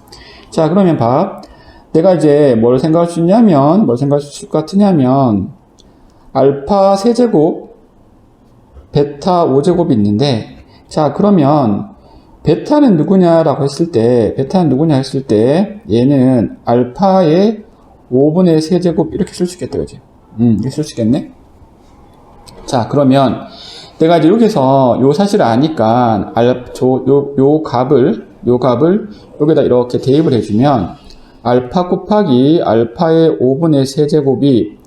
자, 그러면 봐. 내가 이제 뭘 생각할 수 있을 것 같으냐면 알파 세제곱 베타 5제곱이 있는데 자, 그러면 베타는 누구냐라고 했을 때 얘는 알파의 5분의 세제곱 이렇게 쓸 수 있겠다, 그지? 이렇게 쓸 수 있겠네? 자, 그러면 내가 이제 여기서 요 사실을 아니까 요 값을 요 값을 여기다 이렇게 대입을 해주면 알파 곱하기 알파의 5분의 세제곱이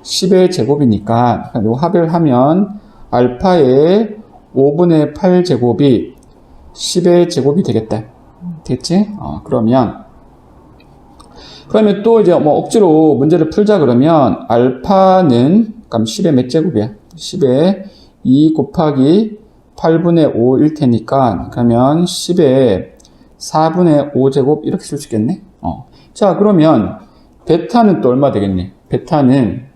10의 제곱이니까 요 합을 하면 알파의 5분의 8제곱이 10의 제곱이 되겠다. 됐지? 그러면 또 이제 뭐 억지로 문제를 풀자 그러면 알파는 그럼 10의 몇 제곱이야? 10의 2 곱하기 8분의 5일 테니까 그러면 10의 4분의 5제곱 이렇게 쓸 수 있겠네? 자 그러면 베타는 또 얼마 되겠니? 베타는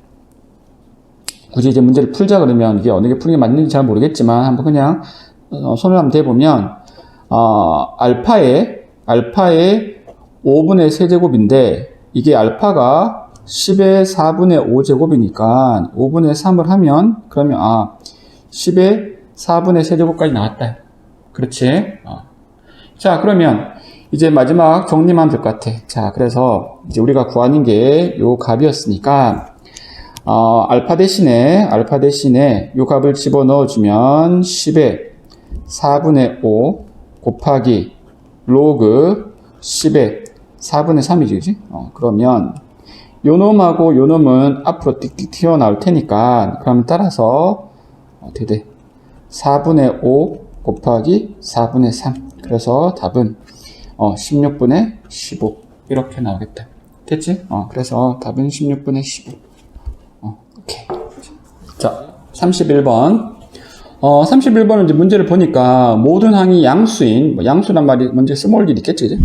굳이 이제 문제를 풀자 그러면 이게 어느 게 푸는 게 맞는지 잘 모르겠지만 한번 그냥 손을 한번 대보면 알파의 5분의 세제곱인데 이게 알파가 10의 4분의 5제곱이니까 5분의 3을 하면 그러면 10의 4분의 세제곱까지 나왔다. 그렇지? 자 그러면 이제 마지막 정리만 될 것 같아. 자 그래서 이제 우리가 구하는 게 요 값이었으니까 알파 대신에 요 값을 집어넣어 주면 10의 4분의 5 곱하기 로그 10의 4분의 3이지, 그지? 그러면 요 놈하고 요 놈은 앞으로 띡띡 튀어나올 테니까 그러면 따라서 어떻게 돼? 4분의 5 곱하기 4분의 3. 그래서 답은 16분의 15 이렇게 나오겠다. 됐지? 그래서 답은 16분의 15. 오케이. 자, 31번. 31번은 이제 문제를 보니까 모든 항이 양수인, 양수란 말이 먼저 써먹을 일이 있겠지, 그지?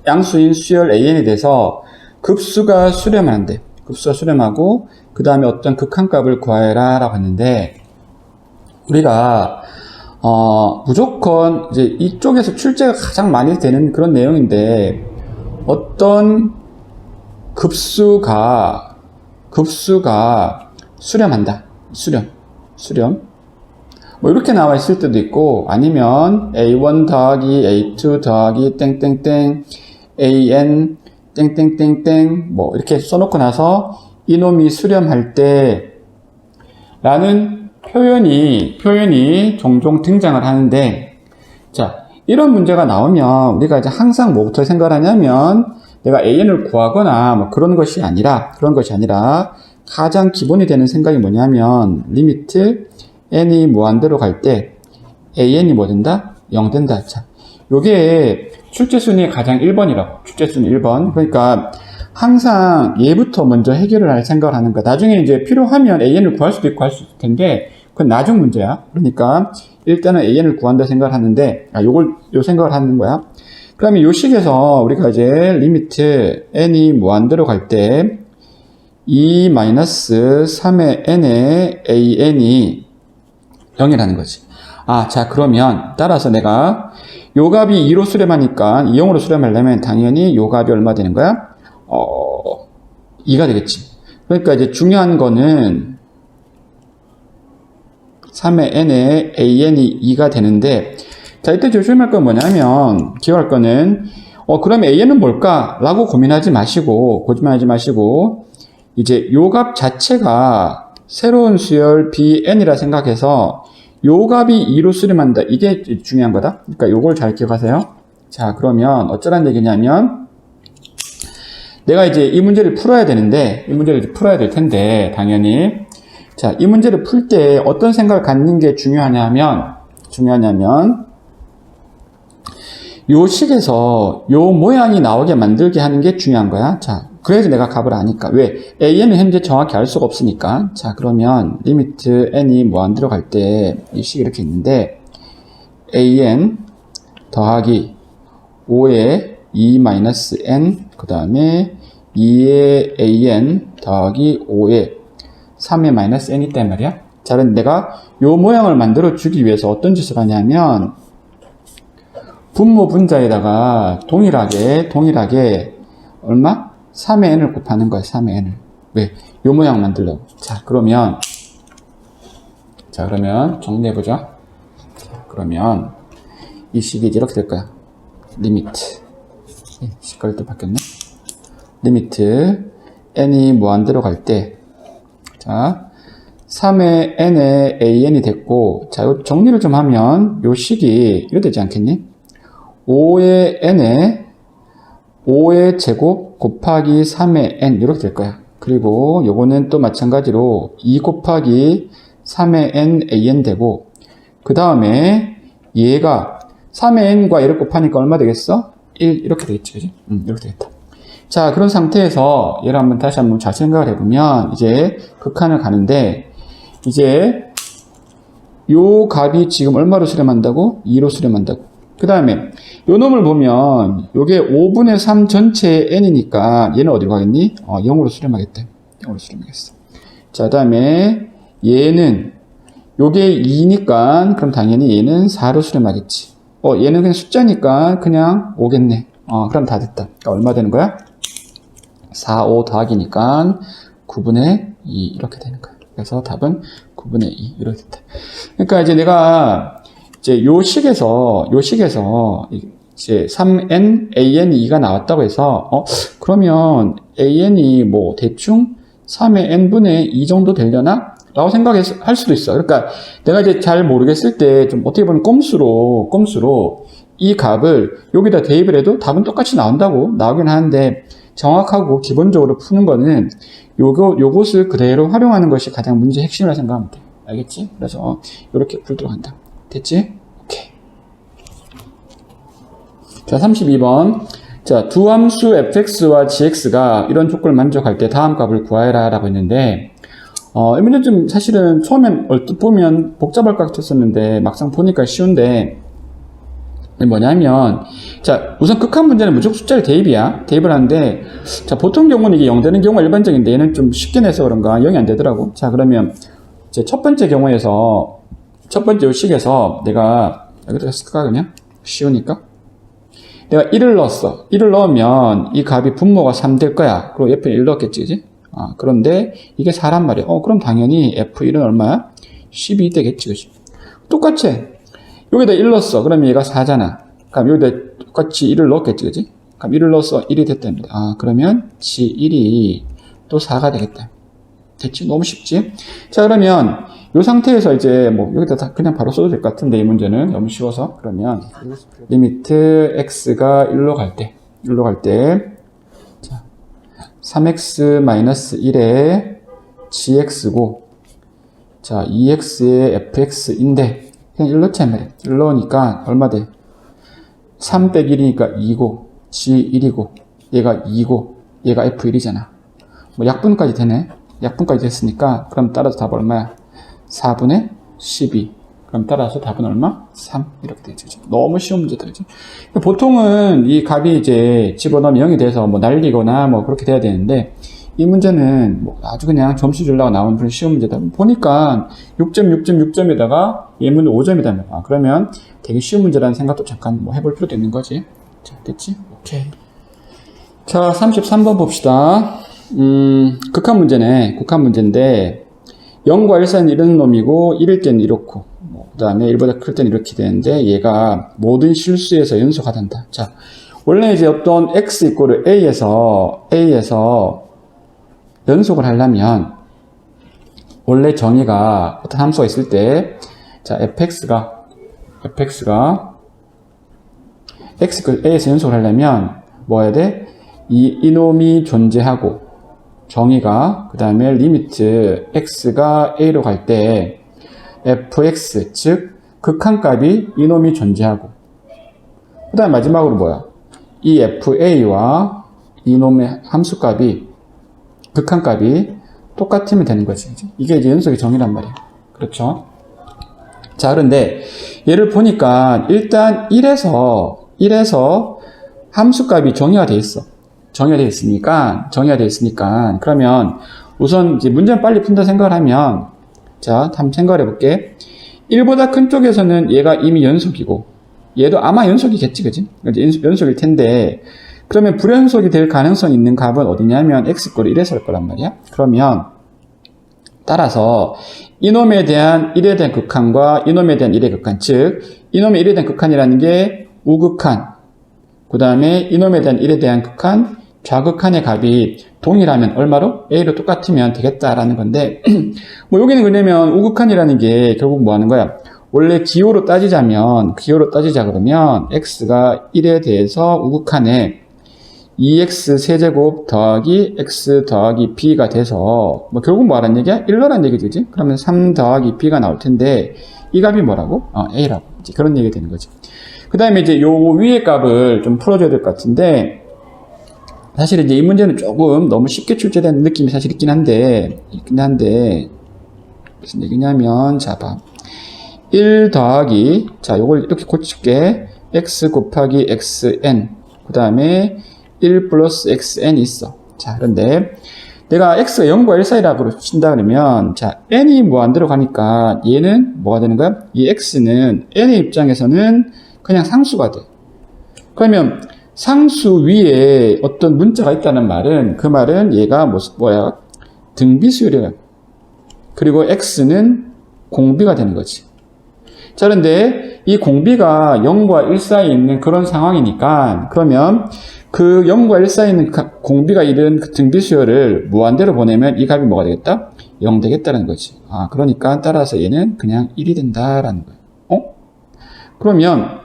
양수인 수열 AN에 대해서 급수가 수렴하는데, 급수가 수렴하고, 그 다음에 어떤 극한값을 구하여라 라고 했는데, 우리가, 무조건 이제 이쪽에서 출제가 가장 많이 되는 그런 내용인데, 어떤 급수가 수렴한다. 수렴. 뭐 이렇게 나와 있을 때도 있고 아니면 A1 더하기 A2 더하기 땡땡땡 AN 땡땡땡땡 뭐 이렇게 써놓고 나서 이놈이 수렴할 때 라는 표현이 종종 등장을 하는데 자 이런 문제가 나오면 우리가 이제 항상 뭐부터 생각을 하냐면 내가 AN을 구하거나 뭐 그런 것이 아니라 가장 기본이 되는 생각이 뭐냐면 리미트 n이 무한대로 갈 때 an이 뭐 된다? 0 된다. 자, 요게 출제순위 가장 1번이라고. 출제순위 1번. 그러니까 항상 얘부터 먼저 해결을 할 생각을 하는 거야. 나중에 이제 필요하면 an을 구할 수도 있고 할 수 있을 텐데 그건 나중 문제야. 그러니까 일단은 an을 구한다 생각을 하는데 요 생각을 하는 거야. 그러면 요 식에서 우리가 이제 리미트 n이 무한대로 갈 때 2-3의 n의 an이 0이라는 거지. 자, 그러면 따라서 내가 요 값이 2로 수렴하니까 0으로 수렴하려면 당연히 요 값이 얼마 되는 거야? 2가 되겠지. 그러니까 이제 중요한 거는 3의 n의 an이 2가 되는데 자, 이때 조심할 건 뭐냐면 기억할 거는 그럼 an은 뭘까? 라고 고민하지 마시고 이제 요 값 자체가 새로운 수열 bn이라 생각해서 요 값이 2로 수렴한다. 이게 중요한 거다. 그러니까 요걸 잘 기억하세요. 자, 그러면 어쩌란 얘기냐면 내가 이제 이 문제를 풀어야 되는데 풀어야 될 텐데 당연히 자, 이 문제를 풀 때 어떤 생각을 갖는 게 중요하냐면 요 식에서 요 모양이 나오게 만들게 하는 게 중요한 거야. 자, 그래서 내가 값을 아니까. 왜? AN은 현재 정확히 알 수가 없으니까. 자, 그러면 리미트 n이 무한대로 갈 때 이 식이 이렇게 있는데 AN 더하기 5의 2-n 그 다음에 2의 AN 더하기 5의 3의 -n 있단 말이야. 자, 그럼 내가 요 모양을 만들어 주기 위해서 어떤 짓을 하냐면 분모 분자에다가 동일하게 얼마? 3의 n을 곱하는 거야. 3의 n을. 왜? 요 모양 만들려고. 자, 그러면 정리해보자. 그러면 이 식이 이렇게 될 거야. 리미트. 식깔이 또 바뀌었네. 리미트 n이 무한대로 갈 때 자, 3의 n의 an이 됐고 자, 요 정리를 좀 하면 요 식이 이렇게 되지 않겠니? 5의 n에 5의 제곱 곱하기 3의 n 이렇게 될 거야. 그리고 요거는 또 마찬가지로 2 곱하기 3의 n an 되고, 그 다음에 얘가 3의 n과 얘를 곱하니까 얼마 되겠어? 1 이렇게 되겠지, 그지? 이렇게 되겠다. 자, 그런 상태에서 얘를 한번 다시 한번 잘 생각을 해보면 이제 극한을 가는데, 이제 요 값이 지금 얼마로 수렴한다고? 2로 수렴한다고. 그 다음에 요 놈을 보면 요게 5분의 3 전체의 n이니까 얘는 어디로 가겠니? 0으로 수렴하겠대. 0으로 수렴하겠어. 자, 그 다음에 얘는 요게 2니까 그럼 당연히 얘는 4로 수렴하겠지. 얘는 그냥 숫자니까 그냥 5겠네. 그럼 다 됐다. 그러니까 얼마 되는 거야? 4, 5 더하기니까 9분의 2 이렇게 되는 거야. 그래서 답은 9분의 2 이렇게 됐다. 그러니까 이제 내가 이제 요 식에서 이제 3n, an, 2가 나왔다고 해서 그러면 an이 뭐 대충 3의 n분의 2 정도 되려나? 라고 생각할 수도 있어. 그러니까 내가 이제 잘 모르겠을 때 좀 어떻게 보면 꼼수로 이 값을 여기다 대입을 해도 답은 똑같이 나오긴 하는데, 정확하고 기본적으로 푸는 거는 요것을 그대로 활용하는 것이 가장 문제의 핵심이라고 생각하면 돼. 알겠지? 그래서 이렇게 풀도록 한다. 됐지? 오케이. 자, 32번. 자, 두 함수 fx와 gx가 이런 조건을 만족할 때 다음 값을 구하여라 라고 했는데, 이 문제 좀 사실은 처음엔 얼뜻 보면 복잡할 것 같았었는데 막상 보니까 쉬운데, 뭐냐면, 자, 우선 극한 문제는 무조건 숫자를 대입을 하는데, 자, 보통 경우는 이게 0 되는 경우가 일반적인데 얘는 좀 쉽게 내서 그런가 0이 안 되더라고. 자, 그러면 이제 첫 번째 경우에서 첫 번째 식에서 내가 여기다 쓸까 그냥? 쉬우니까. 내가 1을 넣었어. 1을 넣으면 이 값이 분모가 3 될 거야. 그리고 옆에 1 넣었겠지, 그지? 그런데 이게 4란 말이야. 그럼 당연히 F1은 얼마야? 12 되겠지, 그지? 똑같이 여기다 1 넣었어. 그러면 얘가 4잖아. 그럼 여기다 똑같이 1을 넣었겠지, 그지? 그럼 1을 넣어서 1이 됐답니다. 그러면 G1이 또 4가 되겠다. 됐지? 너무 쉽지? 자, 그러면 이 상태에서 이제 뭐 여기다 그냥 바로 써도 될 것 같은데 이 문제는 너무 쉬워서. 그러면 리미트 x가 1로 갈 때 자, 3x-1에 gx고, 자, 2x의 fx인데 그냥 1 넣자 말이야. 1 넣으니까 얼마 돼? 3 빼기 1이니까 2고 g1이고 얘가 2고 얘가 f1이잖아. 뭐 약분까지 되네. 약분까지 됐으니까 그럼 따라서 답 얼마야? 4분의 12. 그럼 따라서 답은 얼마? 3. 이렇게 되죠. 너무 쉬운 문제다. 그죠? 보통은 이 값이 이제 집어넣으면 0이 돼서 뭐 날리거나 뭐 그렇게 돼야 되는데, 이 문제는 뭐 아주 그냥 점수 주려고 나온 그런 쉬운 문제다. 보니까 6.6.6점에다가 얘는 5점이다. 그러면 되게 쉬운 문제라는 생각도 잠깐 뭐 해볼 필요도 있는 거지. 자, 됐지? 오케이. 자, 33번 봅시다. 극한 문제인데 0과 1 사이는 이런 놈이고 1일 때는 이렇고, 그 다음에 1보다 클 때는 이렇게 되는데 얘가 모든 실수에서 연속하단다. 자, 원래 이제 어떤 x 이꼬르 a에서 연속을 하려면 원래 정의가 어떤 함수가 있을 때, 자, fx가 x a에서 연속을 하려면 뭐 해야 돼? 이놈이 존재하고 정의가, 그 다음에 리미트 x가 a로 갈 때 fx, 즉 극한값이 이놈이 존재하고, 그 다음 마지막으로 뭐야? 이 fa와 이놈의 함수값이, 극한값이 똑같으면 되는 거지. 이게 이제 연속의 정의란 말이야. 그렇죠? 자, 그런데 얘를 보니까 일단 1에서 함수값이 정의가 돼 있으니까 그러면 우선 이제 문제는 빨리 푼다 생각을 하면, 자, 한번 생각을 해볼게. 1보다 큰 쪽에서는 얘가 이미 연속이고 얘도 아마 연속이겠지, 그지? 연속일 텐데, 그러면 불연속이 될 가능성이 있는 값은 어디냐면 x=1에서 할 거란 말이야. 그러면 따라서 이놈에 대한 1에 대한 극한과 이놈에 대한 1의 극한, 즉 이놈의 1에 대한 극한이라는 게 우극한, 그 다음에 이놈에 대한 1에 대한 극한, 좌극한의 값이 동일하면 얼마로? a로 똑같으면 되겠다라는 건데, 뭐 여기는 그러면 우극한이라는 게 결국 뭐 하는 거야? 원래 기호로 따지자 그러면 x가 1에 대해서 우극한에 2x 세제곱 더하기 x 더하기 b가 돼서 뭐 결국 뭐라는 얘기야? 1로라는 얘기지, 그지? 그러면 3 더하기 b가 나올 텐데 이 값이 뭐라고? a라고. 이제 그런 얘기가 되는 거지. 그 다음에 이제 요 위의 값을 좀 풀어줘야 될 것 같은데, 사실 이제 이 문제는 조금 너무 쉽게 출제된 느낌이 사실 있긴 한데 무슨 얘기냐면, 자, 봐. 1 더하기, 자, 요걸 이렇게 고칠게. x 곱하기 xn. 그 다음에 1 플러스 xn이 있어. 자, 그런데 내가 x가 0과 1 사이라고 친다 그러면, 자, n이 무한대로 가니까 얘는 뭐가 되는 거야? 이 x는 n의 입장에서는 그냥 상수가 돼. 그러면 상수 위에 어떤 문자가 있다는 말은, 그 말은 얘가 뭐야? 등비수열이야. 그리고 x는 공비가 되는 거지. 자, 그런데 이 공비가 0과 1 사이에 있는 그런 상황이니까, 그러면 그 0과 1 사이에 있는 공비가 이른 그 등비수열을 무한대로 보내면 이 값이 뭐가 되겠다? 0 되겠다는 거지. 그러니까 따라서 얘는 그냥 1이 된다라는 거야. 그러면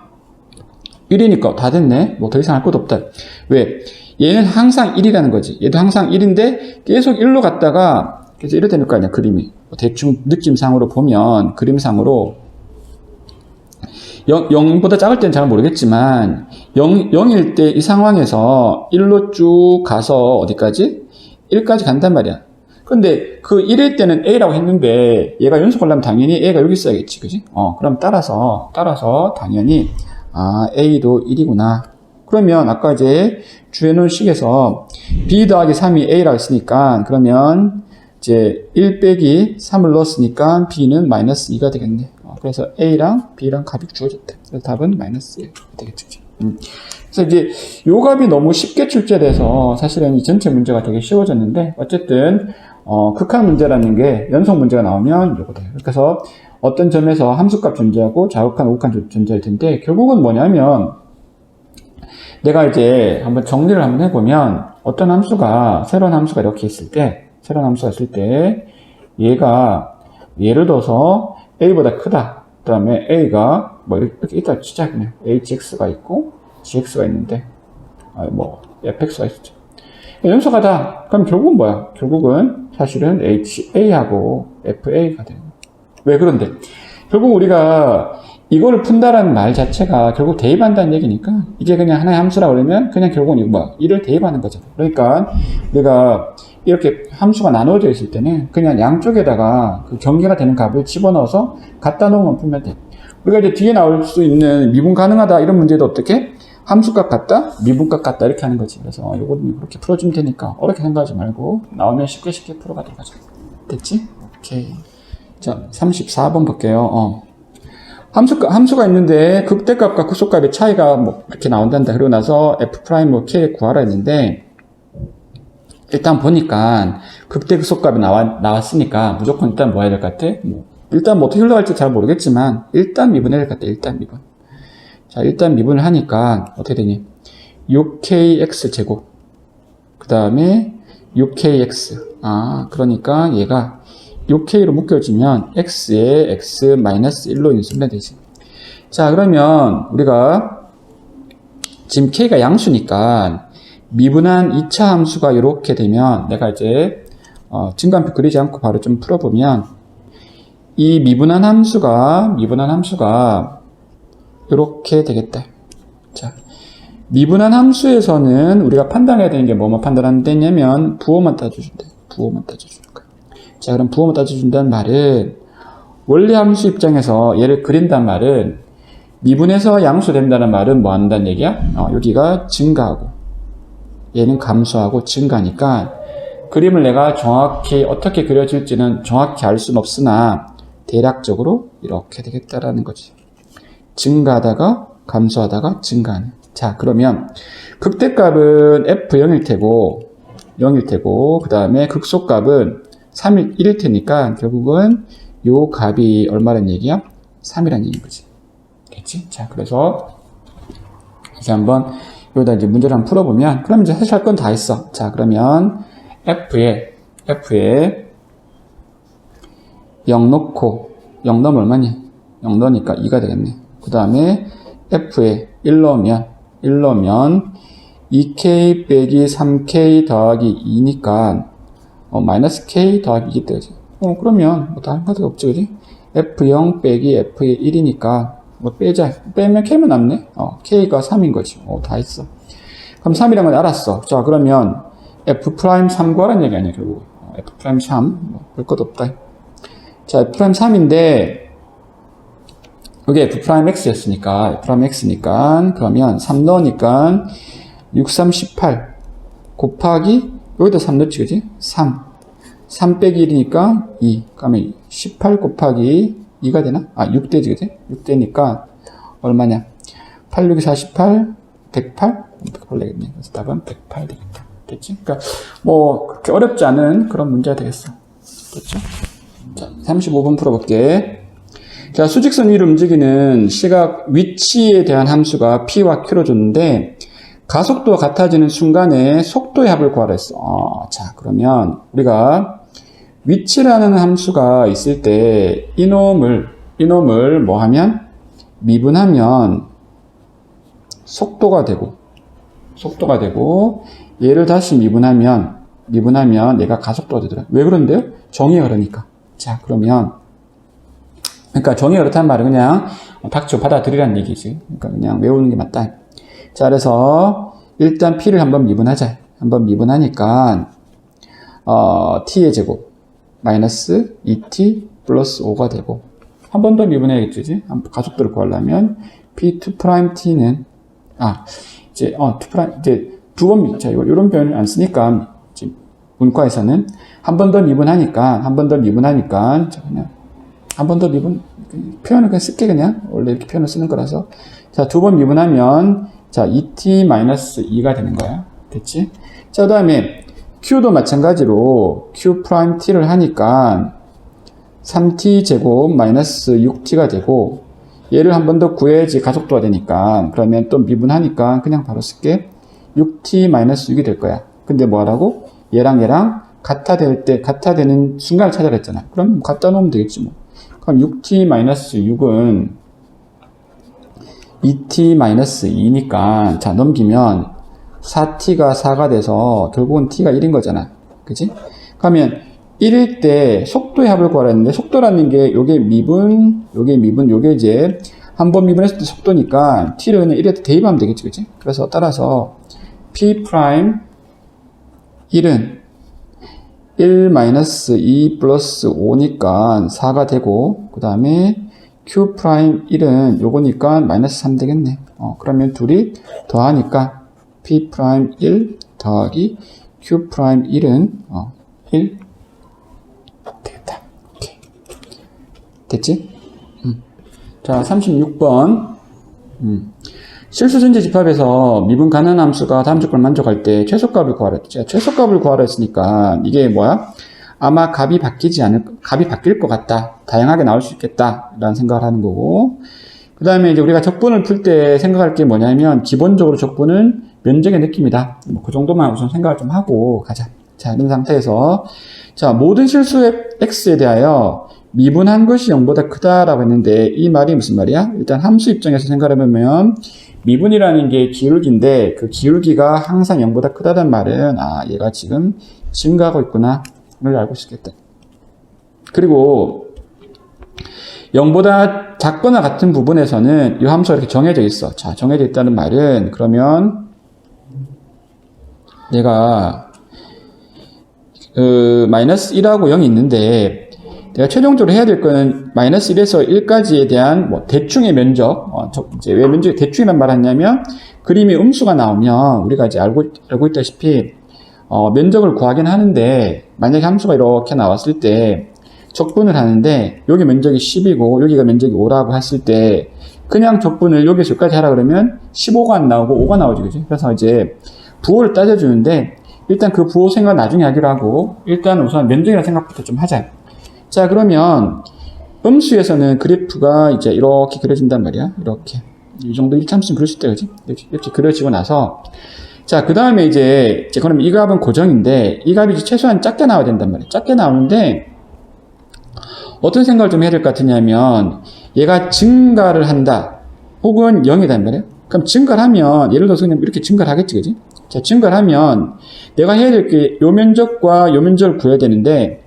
1이니까 다 됐네. 뭐 더 이상 할 것도 없다. 왜? 얘는 항상 1이라는 거지. 얘도 항상 1인데 계속 1로 갔다가, 그래서 이래 되는 거 아니야, 그림이. 대충 느낌상으로 보면, 그림상으로 0보다 작을 때는 잘 모르겠지만 0일 때 이 상황에서 1로 쭉 가서 어디까지? 1까지 간단 말이야. 근데 그 1일 때는 A라고 했는데 얘가 연속하려면 당연히 A가 여기 있어야겠지, 그지? 그럼 따라서 당연히 A도 1이구나. 그러면 아까 이제 주해놓은 식에서 B 더하기 3이 A라고 했으니까, 그러면 이제 1 빼기 3을 넣었으니까 B는 마이너스 2가 되겠네. 그래서 A랑 B랑 값이 주어졌대. 그래서 답은 마이너스 1 되겠죠. 그래서 이제 요 값이 너무 쉽게 출제돼서 사실은 이 전체 문제가 되게 쉬워졌는데, 어쨌든 극한 문제라는 게 연속 문제가 나오면 요거다. 그래서 어떤 점에서 함수값 존재하고 자극한 우극한 존재할 텐데, 결국은 뭐냐면 내가 이제 한번 정리를 한번 해보면, 어떤 함수가 새로운 함수가 이렇게 있을 때, 얘가 예를 들어서 a보다 크다. 그 다음에 a가 뭐 이렇게 있다 치자. 그냥 hx가 있고 gx가 있는데 fx가 있었죠. 연속하다. 그럼 결국은 뭐야? 결국은 사실은 ha하고 fa가 되는 거야. 왜 그런데? 결국 우리가 이거를 푼다라는 말 자체가 결국 대입한다는 얘기니까, 이게 그냥 하나의 함수라고 그러면 그냥 결국은 이거 뭐야? 이를 대입하는 거잖아. 그러니까 우리가 이렇게 함수가 나누어져 있을 때는 그냥 양쪽에다가 그 경계가 되는 값을 집어넣어서 갖다 놓으면 풀면 돼. 우리가 이제 뒤에 나올 수 있는 미분 가능하다 이런 문제도 어떻게? 함수값 같다? 미분값 같다? 이렇게 하는 거지. 그래서 요거는 그렇게 풀어주면 되니까 어렵게 생각하지 말고 나오면 쉽게 풀어가도록 하자. 됐지? 오케이. 자, 34번 볼게요. 함수가 있는데 극대값과 극소값의 차이가 뭐 이렇게 나온단다. 그리고 나서 f' k 구하라 했는데, 일단 보니까 극대 극소값이 나왔으니까 무조건 일단 뭐 해야 될 것 같아? 일단 뭐 어떻게 흘러갈지 잘 모르겠지만 일단 미분해야 될 것 같아. 일단 미분. 자, 일단 미분을 하니까 어떻게 되니? 6kx 제곱, 그 다음에 6kx. 그러니까 얘가 6k로 묶여지면 x에 x-1로 인수분해 되지. 자, 그러면 우리가 지금 k가 양수니까 미분한 2차 함수가 이렇게 되면, 내가 이제 증가함수 그리지 않고 바로 좀 풀어보면, 이 미분한 함수가 이렇게 되겠다. 자, 미분한 함수에서는 우리가 판단해야 되는 게 뭐만 판단하면 되냐면 부호만 따져준다. 부호만 따져주는 거야. 자, 그럼 부호만 따져준다는 말은, 원래 함수 입장에서 얘를 그린다는 말은, 미분해서 양수 된다는 말은 뭐 한다는 얘기야? 여기가 증가하고 얘는 감소하고 증가니까, 그림을 내가 정확히 어떻게 그려질지는 정확히 알 수는 없으나 대략적으로 이렇게 되겠다라는 거지. 증가하다가 감소하다가 증가하는. 자, 그러면 극대값은 f0일 테고 그 다음에 극소값은 1일 테니까 결국은 요 값이 얼마란 얘기야? 3이란 얘기인 거지. 됐지? 자, 그래서 이제 한번 여기다 이제 문제를 한번 풀어보면, 그럼 이제 사실 할 건 다 했어. 자, 그러면 F에 0 넣고, 0 넣으면 얼마니? 0 넣으니까 2가 되겠네. 그 다음에 f에 1 넣으면 2k 빼기 3k 더하기 2니까 마이너스 k 더하기 2기 되지. 그러면 뭐 다른 카드가 없지, 그지? f0 빼기 f의 1이니까 뭐 빼자. 빼면 k만 남네. k가 3인 거지. 다 했어. 그럼 3이란 건 알았어. 자, 그러면 f'3 구하라는 얘기 아니야, 결국. f'3 별 것도 없다. 자, f'3인데 여기 f'x였으니까 f'x니까 그러면 3 넣으니까 6, 3, 18 곱하기 여기다 3 넣지, 그지? 3 빼기 1이니까 2. 그러면 18 곱하기 2가 되나? 6대지, 그지? 6대니까 얼마냐? 8, 6, 48, 108? 108 되겠네. 그래서 답은 108 되겠다. 됐지? 그러니까 뭐 그렇게 어렵지 않은 그런 문제가 되겠어. 됐죠? 자, 35번 풀어볼게. 자, 수직선 위로 움직이는 시각 위치에 대한 함수가 p와 q로 줬는데 가속도가 같아지는 순간에 속도의 합을 구하라 했어. 자, 그러면 우리가 위치라는 함수가 있을 때 이놈을 뭐 하면 미분하면 속도가 되고 얘를 다시 미분하면 얘가 가속도가 되더라. 왜 그런데요? 정의가 그러니까. 자, 그러면 그러니까 정의가 그렇다는 말은 그냥 닥쳐 받아들이라는 얘기지. 그러니까 그냥 외우는 게 맞다. 자, 그래서 일단 p를 한번 미분하자. 한번 미분하니까 t의 제곱 마이너스 2t 플러스 5가 되고 한 번 더 미분해야겠지. 가속도를 구하려면 p2't는 이제 두 번 자, 이런 표현을 안 쓰니까 문과에서는 한 번 더 미분하니까 자, 그냥 한 번 더 표현을 그냥 쓸게. 그냥 원래 이렇게 표현을 쓰는 거라서 자, 두 번 미분하면 자 2t-2가 되는 거야. 됐지? 자, 그 다음에 q도 마찬가지로 q't를 하니까 3t 제곱 마이너스 6t가 되고 얘를 한 번 더 구해야지 가속도가 되니까 그러면 또 미분하니까 그냥 바로 쓸게. 6t 마이너스 6이 될 거야. 근데 뭐 하라고? 얘랑 같아 되는 순간을 찾아라 했잖아. 그럼 갖다 놓으면 되겠지 뭐. 그럼 6t 마이너스 6은 2t 마이너스 2니까 자, 넘기면 4t가 4가 돼서 결국은 t가 1인 거잖아. 그치? 그러면 1일 때 속도의 합을 구하라 했는데 속도라는 게 요게 요게 이제 한 번 미분했을 때 속도니까 t를 그냥 1에 대입하면 되겠지. 그치? 그래서 따라서 p'1은 1-2 플러스 5니까 4가 되고 그 다음에 q'1은 요거니까 마이너스 3 되겠네. 그러면 둘이 더하니까 p'1 더하기 q'1은 1 되겠다. 오케이. 됐지? 자, 36번 실수전제 집합에서 미분 가능한 함수가 다음 조건을 만족할 때 최소값을 구하라 했지. 최소값을 구하라 했으니까 이게 뭐야? 아마 값이 바뀔 것 같다. 다양하게 나올 수 있겠다. 라는 생각을 하는 거고. 그 다음에 이제 우리가 적분을 풀 때 생각할 게 뭐냐면, 기본적으로 적분은 면적의 느낌이다. 뭐 그 정도만 우선 생각을 좀 하고 가자. 자, 이런 상태에서. 자, 모든 실수의 x에 대하여 미분한 것이 0보다 크다라고 했는데, 이 말이 무슨 말이야? 일단 함수 입장에서 생각해보면, 미분이라는 게 기울기인데, 그 기울기가 항상 0보다 크다는 말은, 얘가 지금 증가하고 있구나. 를 알고 있겠다. 그리고 0보다 작거나 같은 부분에서는 이 함수가 이렇게 정해져 있어. 자, 정해져 있다는 말은 그러면 내가 마이너스 1하고 0이 있는데 내가 최종적으로 해야 될 거는 마이너스 1에서 1까지에 대한 뭐 대충의 면적. 이제 왜 면적이 대충이란 말 하냐면 그림에 음수가 나오면 우리가 이제 알고 있다시피 면적을 구하긴 하는데, 만약에 함수가 이렇게 나왔을 때, 적분을 하는데, 여기 면적이 10이고, 여기가 면적이 5라고 했을 때, 그냥 적분을 여기서 여기까지 하라 그러면 15가 안 나오고 5가 나오지, 그지? 그래서 이제 부호를 따져주는데, 일단 그 부호 생각 나중에 하기로 하고, 일단 우선 면적이라는 생각부터 좀 하자. 자, 그러면, 음수에서는 그래프가 이제 이렇게 그려진단 말이야. 이렇게. 이 정도 1참수는 그릴 수 있다, 그지? 이렇게 그려지고 나서, 자, 그 다음에 이제 그럼 이 값은 고정인데, 이 값이 최소한 작게 나와야 된단 말이에요. 작게 나오는데, 어떤 생각을 좀 해야 될 것 같으냐면, 얘가 증가를 한다. 혹은 0이다 말이에요. 그럼 증가를 하면 예를 들어서 그냥 이렇게 증가를 하겠지, 그지? 자, 증가를 하면 내가 해야 될 게 요 면적과 요 면적을 구해야 되는데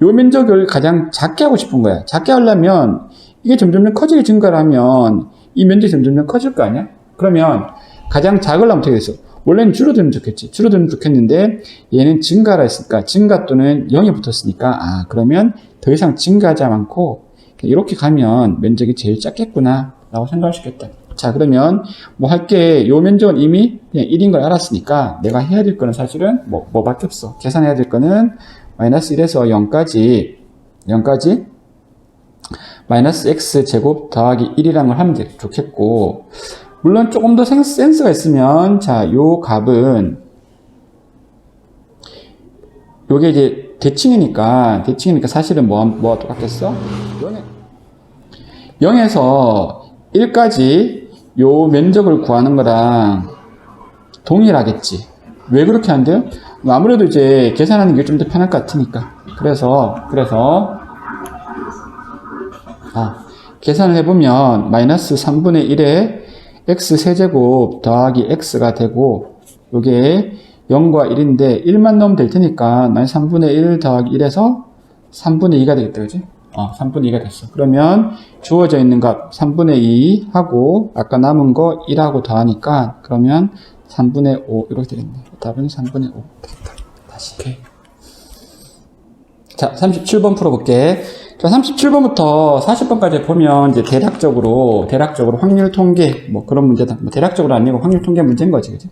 요 면적을 가장 작게 하고 싶은 거야. 작게 하려면 이게 점점 커지게 증가를 하면 이 면적이 점점 커질 거 아니야? 그러면 가장 작으려면 어떻게 됐어? 원래는 줄어들면 좋겠지. 줄어들면 좋겠는데 얘는 증가를 했으니까 증가 또는 0이 붙었으니까 그러면 더 이상 증가하지 않고 이렇게 가면 면적이 제일 작겠구나 라고 생각할 수 있겠다. 자, 그러면 뭐 할게 요 면적은 이미 그냥 1인 걸 알았으니까 내가 해야 될 거는 사실은 뭐밖에 없어. 계산해야 될 거는 마이너스 1에서 0까지 마이너스 x 제곱 더하기 1이라는 걸 하면 좋겠고, 물론 조금 더 센스가 있으면 자, 요 값은 요게 이제 대칭이니까 사실은 뭐와 똑같겠어? 0에서 1까지 요 면적을 구하는 거랑 동일하겠지. 왜 그렇게 한대요? 아무래도 이제 계산하는 게 좀 더 편할 것 같으니까. 그래서 계산을 해보면 마이너스 3분의 1에 x 세제곱 더하기 x가 되고 요게 0과 1인데 1만 넣으면 될 테니까 마이너스 3분의 1 더하기 1에서 3분의 2가 되겠다, 그지? 3분의 2가 됐어. 그러면 주어져 있는 값 3분의 2 하고 아까 남은 거 1하고 더하니까 그러면 3분의 5 이렇게 되겠네. 답은 3분의 5. 다시 해. 자, 37번 풀어볼게. 자, 37번부터 40번까지 보면 이제 대략적으로 확률 통계 뭐 그런 문제다. 뭐 대략적으로 아니고 확률 통계 문제인 거지, 그지?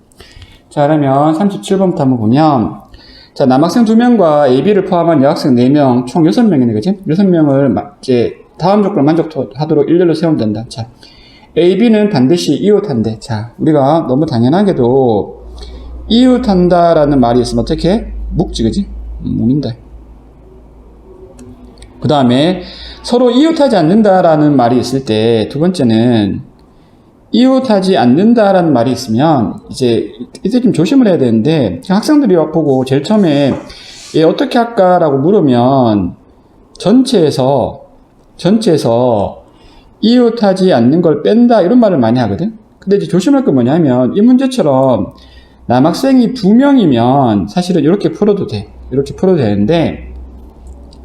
자, 그러면 37번부터 한번 보면 자, 남학생 2명과 AB를 포함한 여학생 4명, 총 6명이네, 그지? 6명을 이제 다음 조건을 만족하도록 일렬로 세우면 된다. 자, AB는 반드시 이웃한대. 자, 우리가 너무 당연하게도 이웃한다라는 말이 있으면 어떻게? 묵지, 그지? 묵인다. 그 다음에 서로 이웃하지 않는다라는 말이 있을 때 두 번째는 이웃하지 않는다라는 말이 있으면 이제 이때 좀 조심을 해야 되는데 학생들이 보고 제일 처음에 얘 어떻게 할까라고 물으면 전체에서 이웃하지 않는 걸 뺀다 이런 말을 많이 하거든. 근데 이제 조심할 건 뭐냐면 이 문제처럼 남학생이 2명이면 사실은 이렇게 풀어도 돼. 이렇게 풀어도 되는데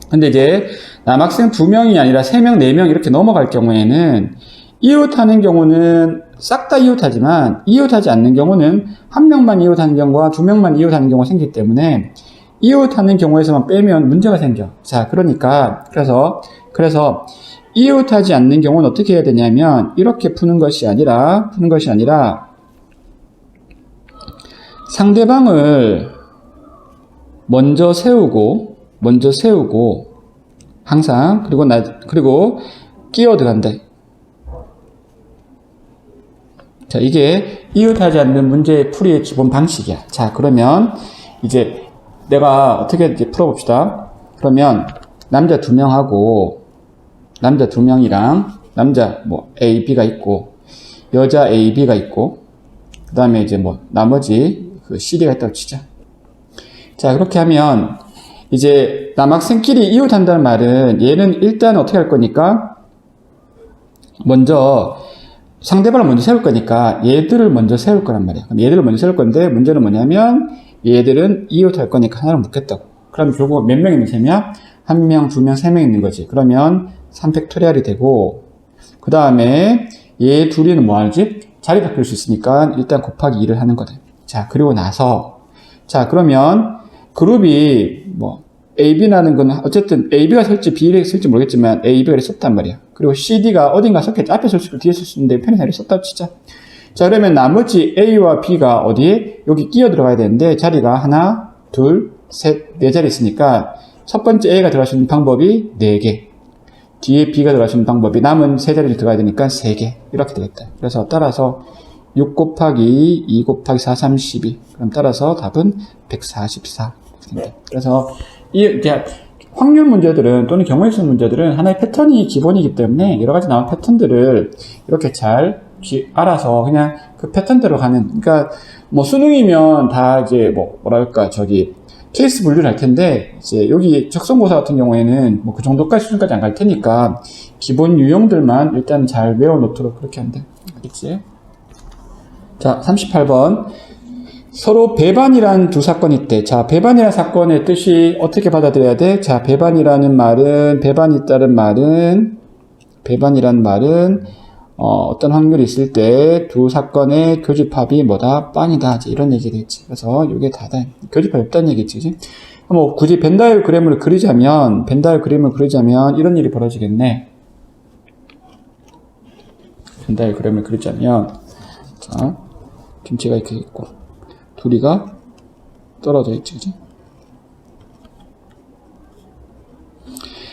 근데 이제 남학생 2명이 아니라 3명, 4명 이렇게 넘어갈 경우에는 이웃하는 경우는 싹 다 이웃하지만 이웃하지 않는 경우는 한 명만 이웃하는 경우와 2명만 이웃하는 경우가 생기기 때문에 이웃하는 경우에서만 빼면 문제가 생겨. 자, 그러니까 그래서 이웃하지 않는 경우는 어떻게 해야 되냐면 이렇게 푸는 것이 아니라 상대방을 먼저 세우고 항상 그리고 끼어 들어간다. 자, 이게 이웃하지 않는 문제 풀이의 기본 방식이야. 자, 그러면 이제 내가 어떻게 이제 풀어봅시다. 그러면 남자 2명이랑 남자 A, B가 있고 여자 A, B가 있고 그 다음에 이제 나머지 CD가 있다고 치자. 자, 그렇게 하면 이제 남학생끼리 이웃한다는 말은 얘는 일단 어떻게 할 거니까 먼저 상대방을 먼저 세울 거니까 얘들을 먼저 세울 거란 말이야. 그럼 얘들을 먼저 세울 건데 문제는 뭐냐면 얘들은 이웃할 거니까 하나를 묻겠다고. 그럼 결국 몇 명 있는 셈이야? 1명, 2명, 3명 있는 거지. 그러면 3팩토리얼이 되고 그 다음에 얘 둘이는 뭐 하지? 자리 바꿀 수 있으니까 일단 곱하기 2를 하는 거다. 자, 그리고 나서 자, 그러면 그룹이 AB라는 건 어쨌든 AB가 쓸지 B를 쓸지 모르겠지만 AB가 썼단 말이야. 그리고 CD가 어딘가 썼겠지. 앞에 쓸 수 있고 뒤에 쓸 수 있는데 편의상 썼다고 치자. 자, 그러면 나머지 A와 B가 어디에? 여기 끼어 들어가야 되는데 자리가 하나, 둘, 셋, 네 자리 있으니까 첫 번째 A가 들어갈 수 있는 방법이 4개. 뒤에 B가 들어갈 수 있는 방법이 남은 세 자리를 들어가야 되니까 3개. 이렇게 되겠다. 그래서 따라서 6 곱하기 2 곱하기 4, 3, 12. 그럼 따라서 답은 144. 그래서 확률 문제들은 또는 경우일수 문제들은 하나의 패턴이 기본이기 때문에 여러 가지 나온 패턴들을 이렇게 잘 알아서 그냥 그 패턴대로 가는. 그러니까 수능이면 다 이제 뭐랄까 케이스 분류를 할 텐데, 이제 여기 적성고사 같은 경우에는 뭐 그 정도까지 수준까지 안 갈 테니까, 기본 유형들만 일단 잘 외워놓도록 그렇게 한대. 알겠지? 자, 38번. 서로 배반이란 두 사건이 있대. 자, 배반이라는 사건의 뜻이 어떻게 받아들여야 돼? 자, 배반이라는 말은, 배반이란 말은, 어떤 확률이 있을 때 두 사건의 교집합이 뭐다? 빵이다. 이런 얘기를 했지. 그래서 이게 다다. 교집합이 없다는 얘기지. 그치? 뭐, 굳이 벤다이어그램을 그리자면, 이런 일이 벌어지겠네. 벤다이어그램을 그리자면, 자, 김치가 이렇게 있고, 둘이가 떨어져 있지, 그치?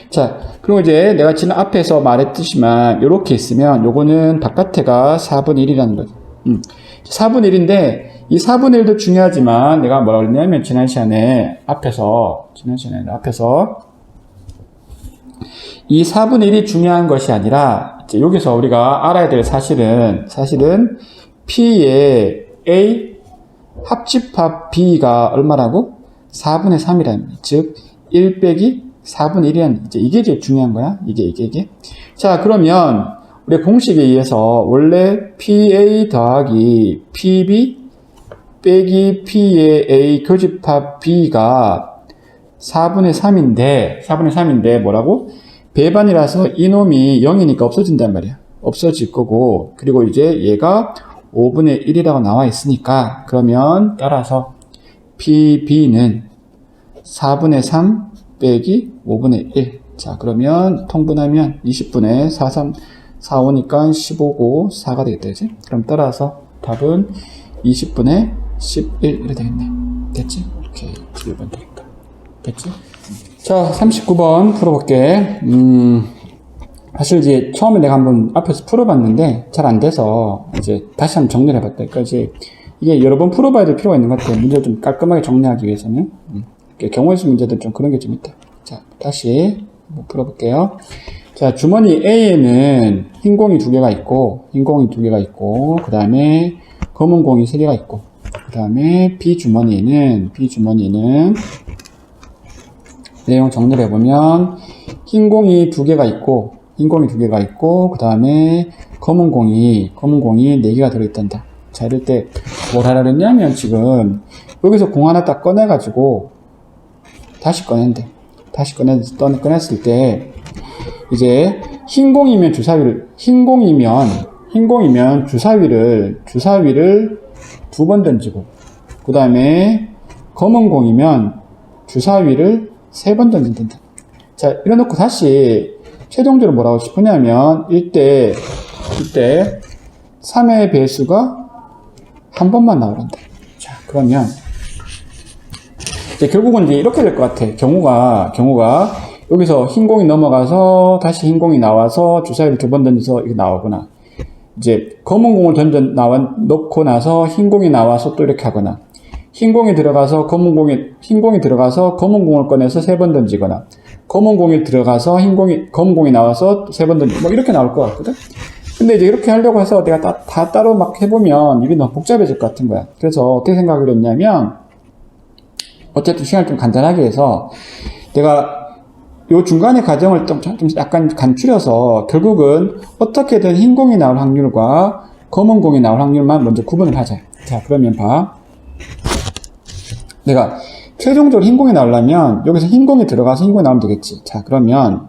자, 그리고 이제 내가 지난 앞에서 말했듯이만, 요렇게 있으면, 요거는 바깥에가 4분의 1이라는 거죠. 4분의 1인데, 이 4분의 1도 중요하지만, 내가 뭐라 그랬냐면, 지난 시간에 앞에서, 이 4분의 1이 중요한 것이 아니라, 이제 여기서 우리가 알아야 될 사실은 P의 A 합집합 B가 얼마라고? 4분의 3이라는 거예요. 즉, 1 빼기 4분의 1이라는, 이게 제일 중요한 거야. 이게. 자, 그러면, 우리 공식에 의해서, 원래 PA 더하기 PB 빼기 P의 A 교집합 B가 4분의 3인데, 뭐라고? 배반이라서 이놈이 0이니까 없어진단 말이야. 없어질 거고, 그리고 이제 얘가 5분의 1이라고 나와 있으니까, 그러면 따라서 PB는 4분의 3 빼기 5분의 1. 자, 그러면 통분하면 20분의 4, 3, 4, 5니까 15고 4가 되겠다, 그지? 그럼 따라서 답은 20분의 11 이렇게 되겠네. 됐지? 오케이. 1번 되겠다. 됐지? 자, 39번 풀어볼게. 사실 이제 처음에 내가 한번 앞에서 풀어봤는데 잘 안 돼서 이제 다시 한번 정리를 해봤다. 그러니까 이제 이게 여러 번 풀어봐야 될 필요가 있는 것 같아요. 문제를 좀 깔끔하게 정리하기 위해서는. 경우의 수 문제들 좀 그런 게 좀 있다. 자, 다시 한번 풀어볼게요. 자, 주머니 A에는 흰 공이 2개가 있고, 그 다음에 검은 공이 3개가 있고, 그 다음에 B 주머니에는 내용 정리를 해보면 흰 공이 2개가 있고, 그 다음에 검은 공이 4개가 들어있단다. 자, 이럴 때 뭘 하라 그랬냐면 지금 여기서 공 하나 딱 꺼내가지고 다시 꺼냈는데, 꺼냈을 때 이제 흰 공이면 주사위를 2번 던지고, 그 다음에 검은 공이면 주사위를 3번 던진다. 자, 이래놓고 다시 최종적으로 뭐라고 싶으냐면 이때 3의 배수가 한 번만 나오란다. 자, 그러면 이제 결국은 이제 이렇게 될 것 같아. 경우가 여기서 흰 공이 넘어가서 다시 흰 공이 나와서 주사위를 2번 던져서 이렇게 나오거나, 이제 검은 공을 넣고 나서 흰 공이 나와서 또 이렇게 하거나, 흰 공이 들어가서 검은 공을 꺼내서 3번 던지거나, 검은 공이 들어가서 검은 공이 나와서 3번 던지고, 뭐 이렇게 나올 것 같거든? 근데 이제 이렇게 하려고 해서 내가 다 따로 막 해보면 이게 너무 복잡해질 것 같은 거야. 그래서 어떻게 생각을 했냐면, 어쨌든 시간을 좀 간단하게 해서 내가 요 중간의 과정을 좀 약간 간추려서 결국은 어떻게든 흰 공이 나올 확률과 검은 공이 나올 확률만 먼저 구분을 하자. 자, 그러면 봐. 내가 최종적으로 흰 공이 나오려면 여기서 흰 공이 들어가서 흰 공이 나오면 되겠지. 자, 그러면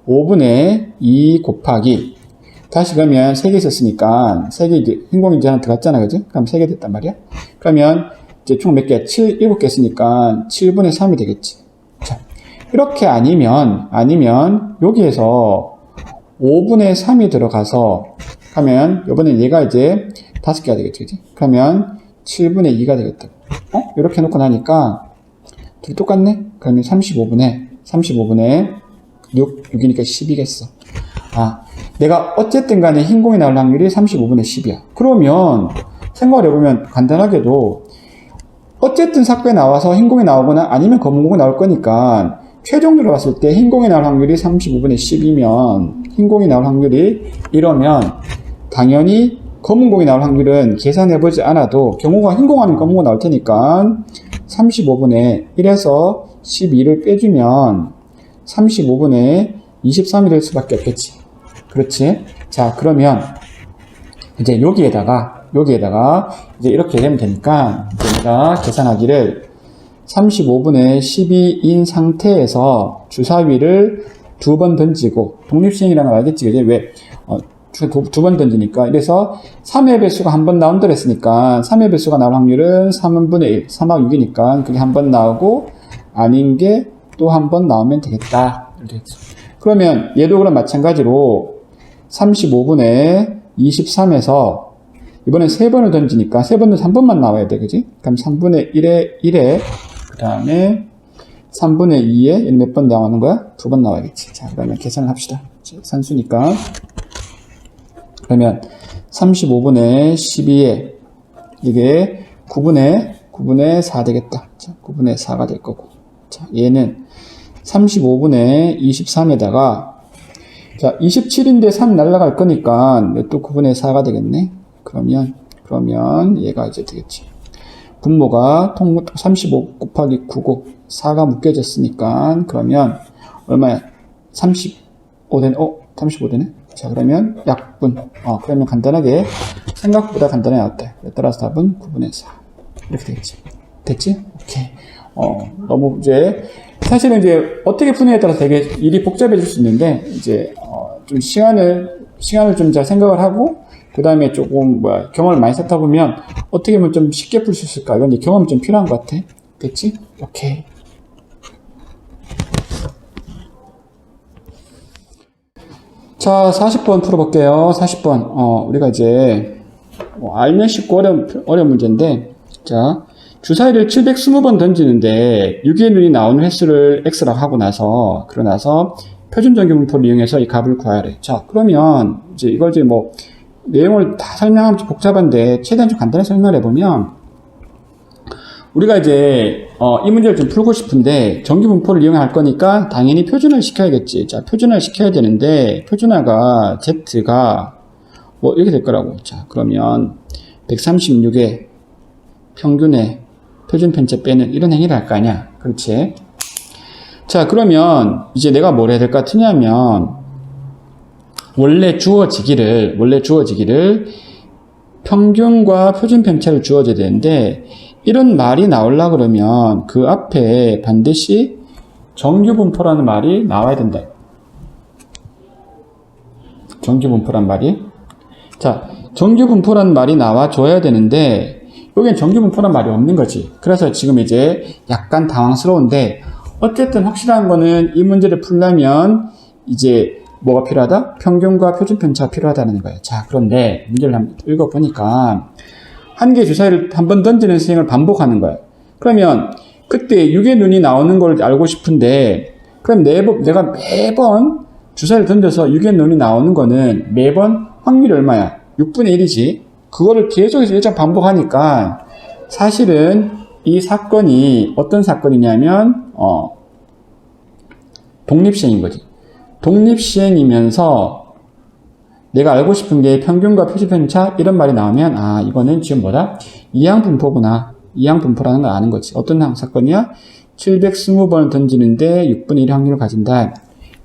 5분의 2 곱하기, 다시 그러면 3개 있었으니까 3개 이제 흰 공이 이제 하나 들어갔잖아, 그지? 그럼 3개 됐단 말이야. 그러면 이제 총 몇 개? 7개 했으니까 7분의 3이 되겠지. 자, 이렇게 아니면 여기에서 5분의 3이 들어가서 하면 이번엔 얘가 이제 5개가 되겠지, 그지? 그러면 7분의 2가 되겠다. 이렇게 해놓고 나니까 둘이 똑같네? 그러면 35분의 6이니까 10이겠어. 내가 어쨌든 간에 흰 공이 나올 확률이 35분의 10이야. 그러면 생각을 해보면 간단하게도 어쨌든 사건에 나와서 흰 공이 나오거나 아니면 검은 공이 나올 거니까 최종적으로 봤을 때 흰 공이 나올 확률이 35분의 10이면, 흰 공이 나올 확률이 이러면 당연히 검은 공이 나올 확률은 계산해보지 않아도 경우가 흰 공 아니면 검은 공 나올 테니까 35분의 1에서 12를 빼주면 35분의 23이 될 수밖에 없겠지. 그렇지? 자, 그러면 이제 여기에다가 이제 이렇게 되면 되니까 우리가 계산하기를 35분의 12인 상태에서 주사위를 2번 던지고, 독립시행이라는 거 알겠지? 그지? 왜? 두 번 던지니까. 이래서 3의 배수가 한 번 나온다 그랬으니까 3의 배수가 나올 확률은 3분의 1, 3하고 6이니까 그게 한 번 나오고 아닌 게 또 한 번 나오면 되겠다. 이렇게 했죠. 그러면 얘도 그럼 마찬가지로 35분의 23에서 이번엔 3번을 던지니까 3번은 3번만 나와야 돼. 그지? 그럼 3분의 1에 그 다음에 3분의 2에 몇 번 나오는 거야? 2번 나와야겠지. 자, 그러면 계산을 합시다. 산수니까. 그러면 35분의 12에 이게 9분의 4 되겠다. 자, 9분의 4가 될 거고. 자, 얘는 35분의 23에다가 자, 27인데 3 날라갈 거니까 또 9분의 4가 되겠네. 그러면 얘가 이제 되겠지. 분모가 35 곱하기 9고 4가 묶여졌으니까 그러면 얼마야? 35 되네? 자, 그러면 약분. 그러면 간단하게 생각보다 간단하게 나왔다. 따라서 답은 9분의 4. 이렇게 되겠지. 됐지? 오케이. 너무 이제 사실은 이제 어떻게 푸느냐에 따라서 되게 일이 복잡해질 수 있는데 이제 좀 시간을 좀 잘 생각을 하고 그 다음에 조금 경험을 많이 쌓다 보면 어떻게 하면 좀 쉽게 풀 수 있을까? 이건 이제 경험이 좀 필요한 것 같아. 됐지? 오케이. 자, 40번 풀어볼게요. 40번. 우리가 이제 알면 쉽고 어려운 문제인데, 자, 주사위를 720번 던지는데 6의 눈이 나오는 횟수를 x라고 하고 나서 그러고 나서 표준정규분포를 이용해서 이 값을 구하래. 자, 그러면 이제 이걸 이제 뭐 내용을 다 설명하면 좀 복잡한데 최대한 좀 간단히 설명을 해보면 우리가 이제 이 문제를 좀 풀고 싶은데 정규분포를 이용할 거니까 당연히 표준화를 시켜야겠지. 자, 표준화를 시켜야 되는데 표준화가 z가 뭐 이렇게 될 거라고. 자, 그러면 136의 평균의 표준 편차 빼는 이런 행위를 할 거 아니야. 그렇지? 자, 그러면 이제 내가 뭘 해야 될 것 같으냐면 원래 주어지기를 평균과 표준 편차를 주어져야 되는데 이런 말이 나오려고 그러면 그 앞에 반드시 정규분포라는 말이 나와야 된다. 정규분포란 말이. 자, 정규분포라는 말이 나와줘야 되는데 여기엔 정규분포란 말이 없는 거지. 그래서 지금 이제 약간 당황스러운데 어쨌든 확실한 거는 이 문제를 풀려면 이제 뭐가 필요하다? 평균과 표준 편차가 필요하다는 거예요. 자, 그런데 문제를 한번 읽어보니까 한 개의 주사위를 한 번 던지는 수행을 반복하는 거예요. 그러면 그때 6의 눈이 나오는 걸 알고 싶은데 그럼 내가 매번 주사위를 던져서 6의 눈이 나오는 거는 매번 확률이 얼마야? 6분의 1이지. 그거를 계속해서 일정 반복하니까 사실은 이 사건이 어떤 사건이냐면 독립시행인 거지. 독립시행이면서 내가 알고 싶은 게 평균과 표준편차 이런 말이 나오면 이거는 지금 뭐다? 이항분포구나. 이항분포라는 걸 아는 거지. 어떤 사건이야? 720번을 던지는데 6분의 1의 확률을 가진다.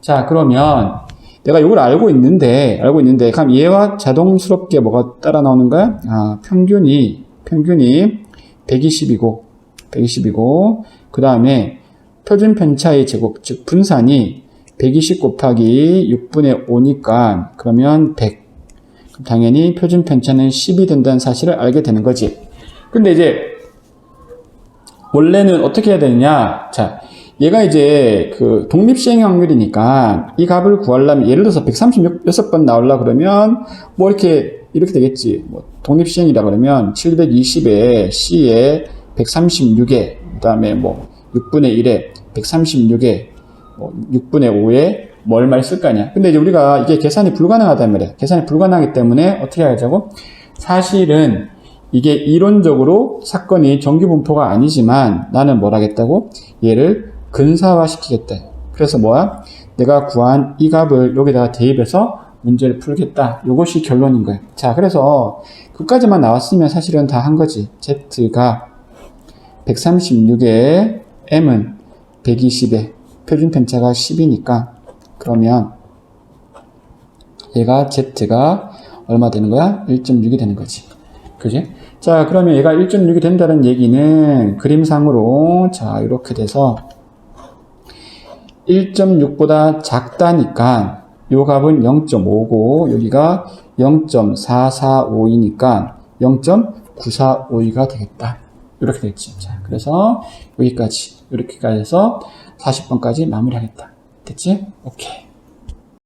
자, 그러면 내가 이걸 알고 있는데 그럼 얘와 자동스럽게 뭐가 따라 나오는 거야? 평균이 120이고 그 다음에 표준 편차의 제곱, 즉 분산이 120 곱하기 6분의 5니까 그러면 100. 그럼 당연히 표준 편차는 10이 된다는 사실을 알게 되는 거지. 근데 이제 원래는 어떻게 해야 되느냐? 자, 얘가 이제 그 독립시행 확률이니까 이 값을 구하려면 예를 들어서 136번 나오려 그러면 뭐 이렇게 되겠지. 뭐 독립시행이라 그러면 720에 C에 136에 그다음에 뭐 6분의 1에 136에 6분의 5에 뭐 얼마를 쓸 거 아니야. 근데 이제 우리가 이게 계산이 불가능하단 말이야. 계산이 불가능하기 때문에 어떻게 하자고? 사실은 이게 이론적으로 사건이 정규분포가 아니지만 나는 뭘 하겠다고? 얘를 근사화시키겠다. 그래서 뭐야? 내가 구한 이 값을 여기다가 대입해서 문제를 풀겠다. 이것이 결론인 거예요. 자, 그래서 그까지만 나왔으면 사실은 다 한 거지. Z가 136에 m은 120에 표준 편차가 10이니까 그러면 얘가 z가 얼마 되는 거야? 1.6이 되는 거지. 그지? 자, 그러면 얘가 1.6이 된다는 얘기는 그림상으로 자, 이렇게 돼서 1.6보다 작다니까 요 값은 0.5고 여기가 0.445이니까 0.9452가 되겠다. 이렇게 됐지. 자, 그래서 여기까지 이렇게까지 해서 40번까지 마무리하겠다. 됐지? 오케이.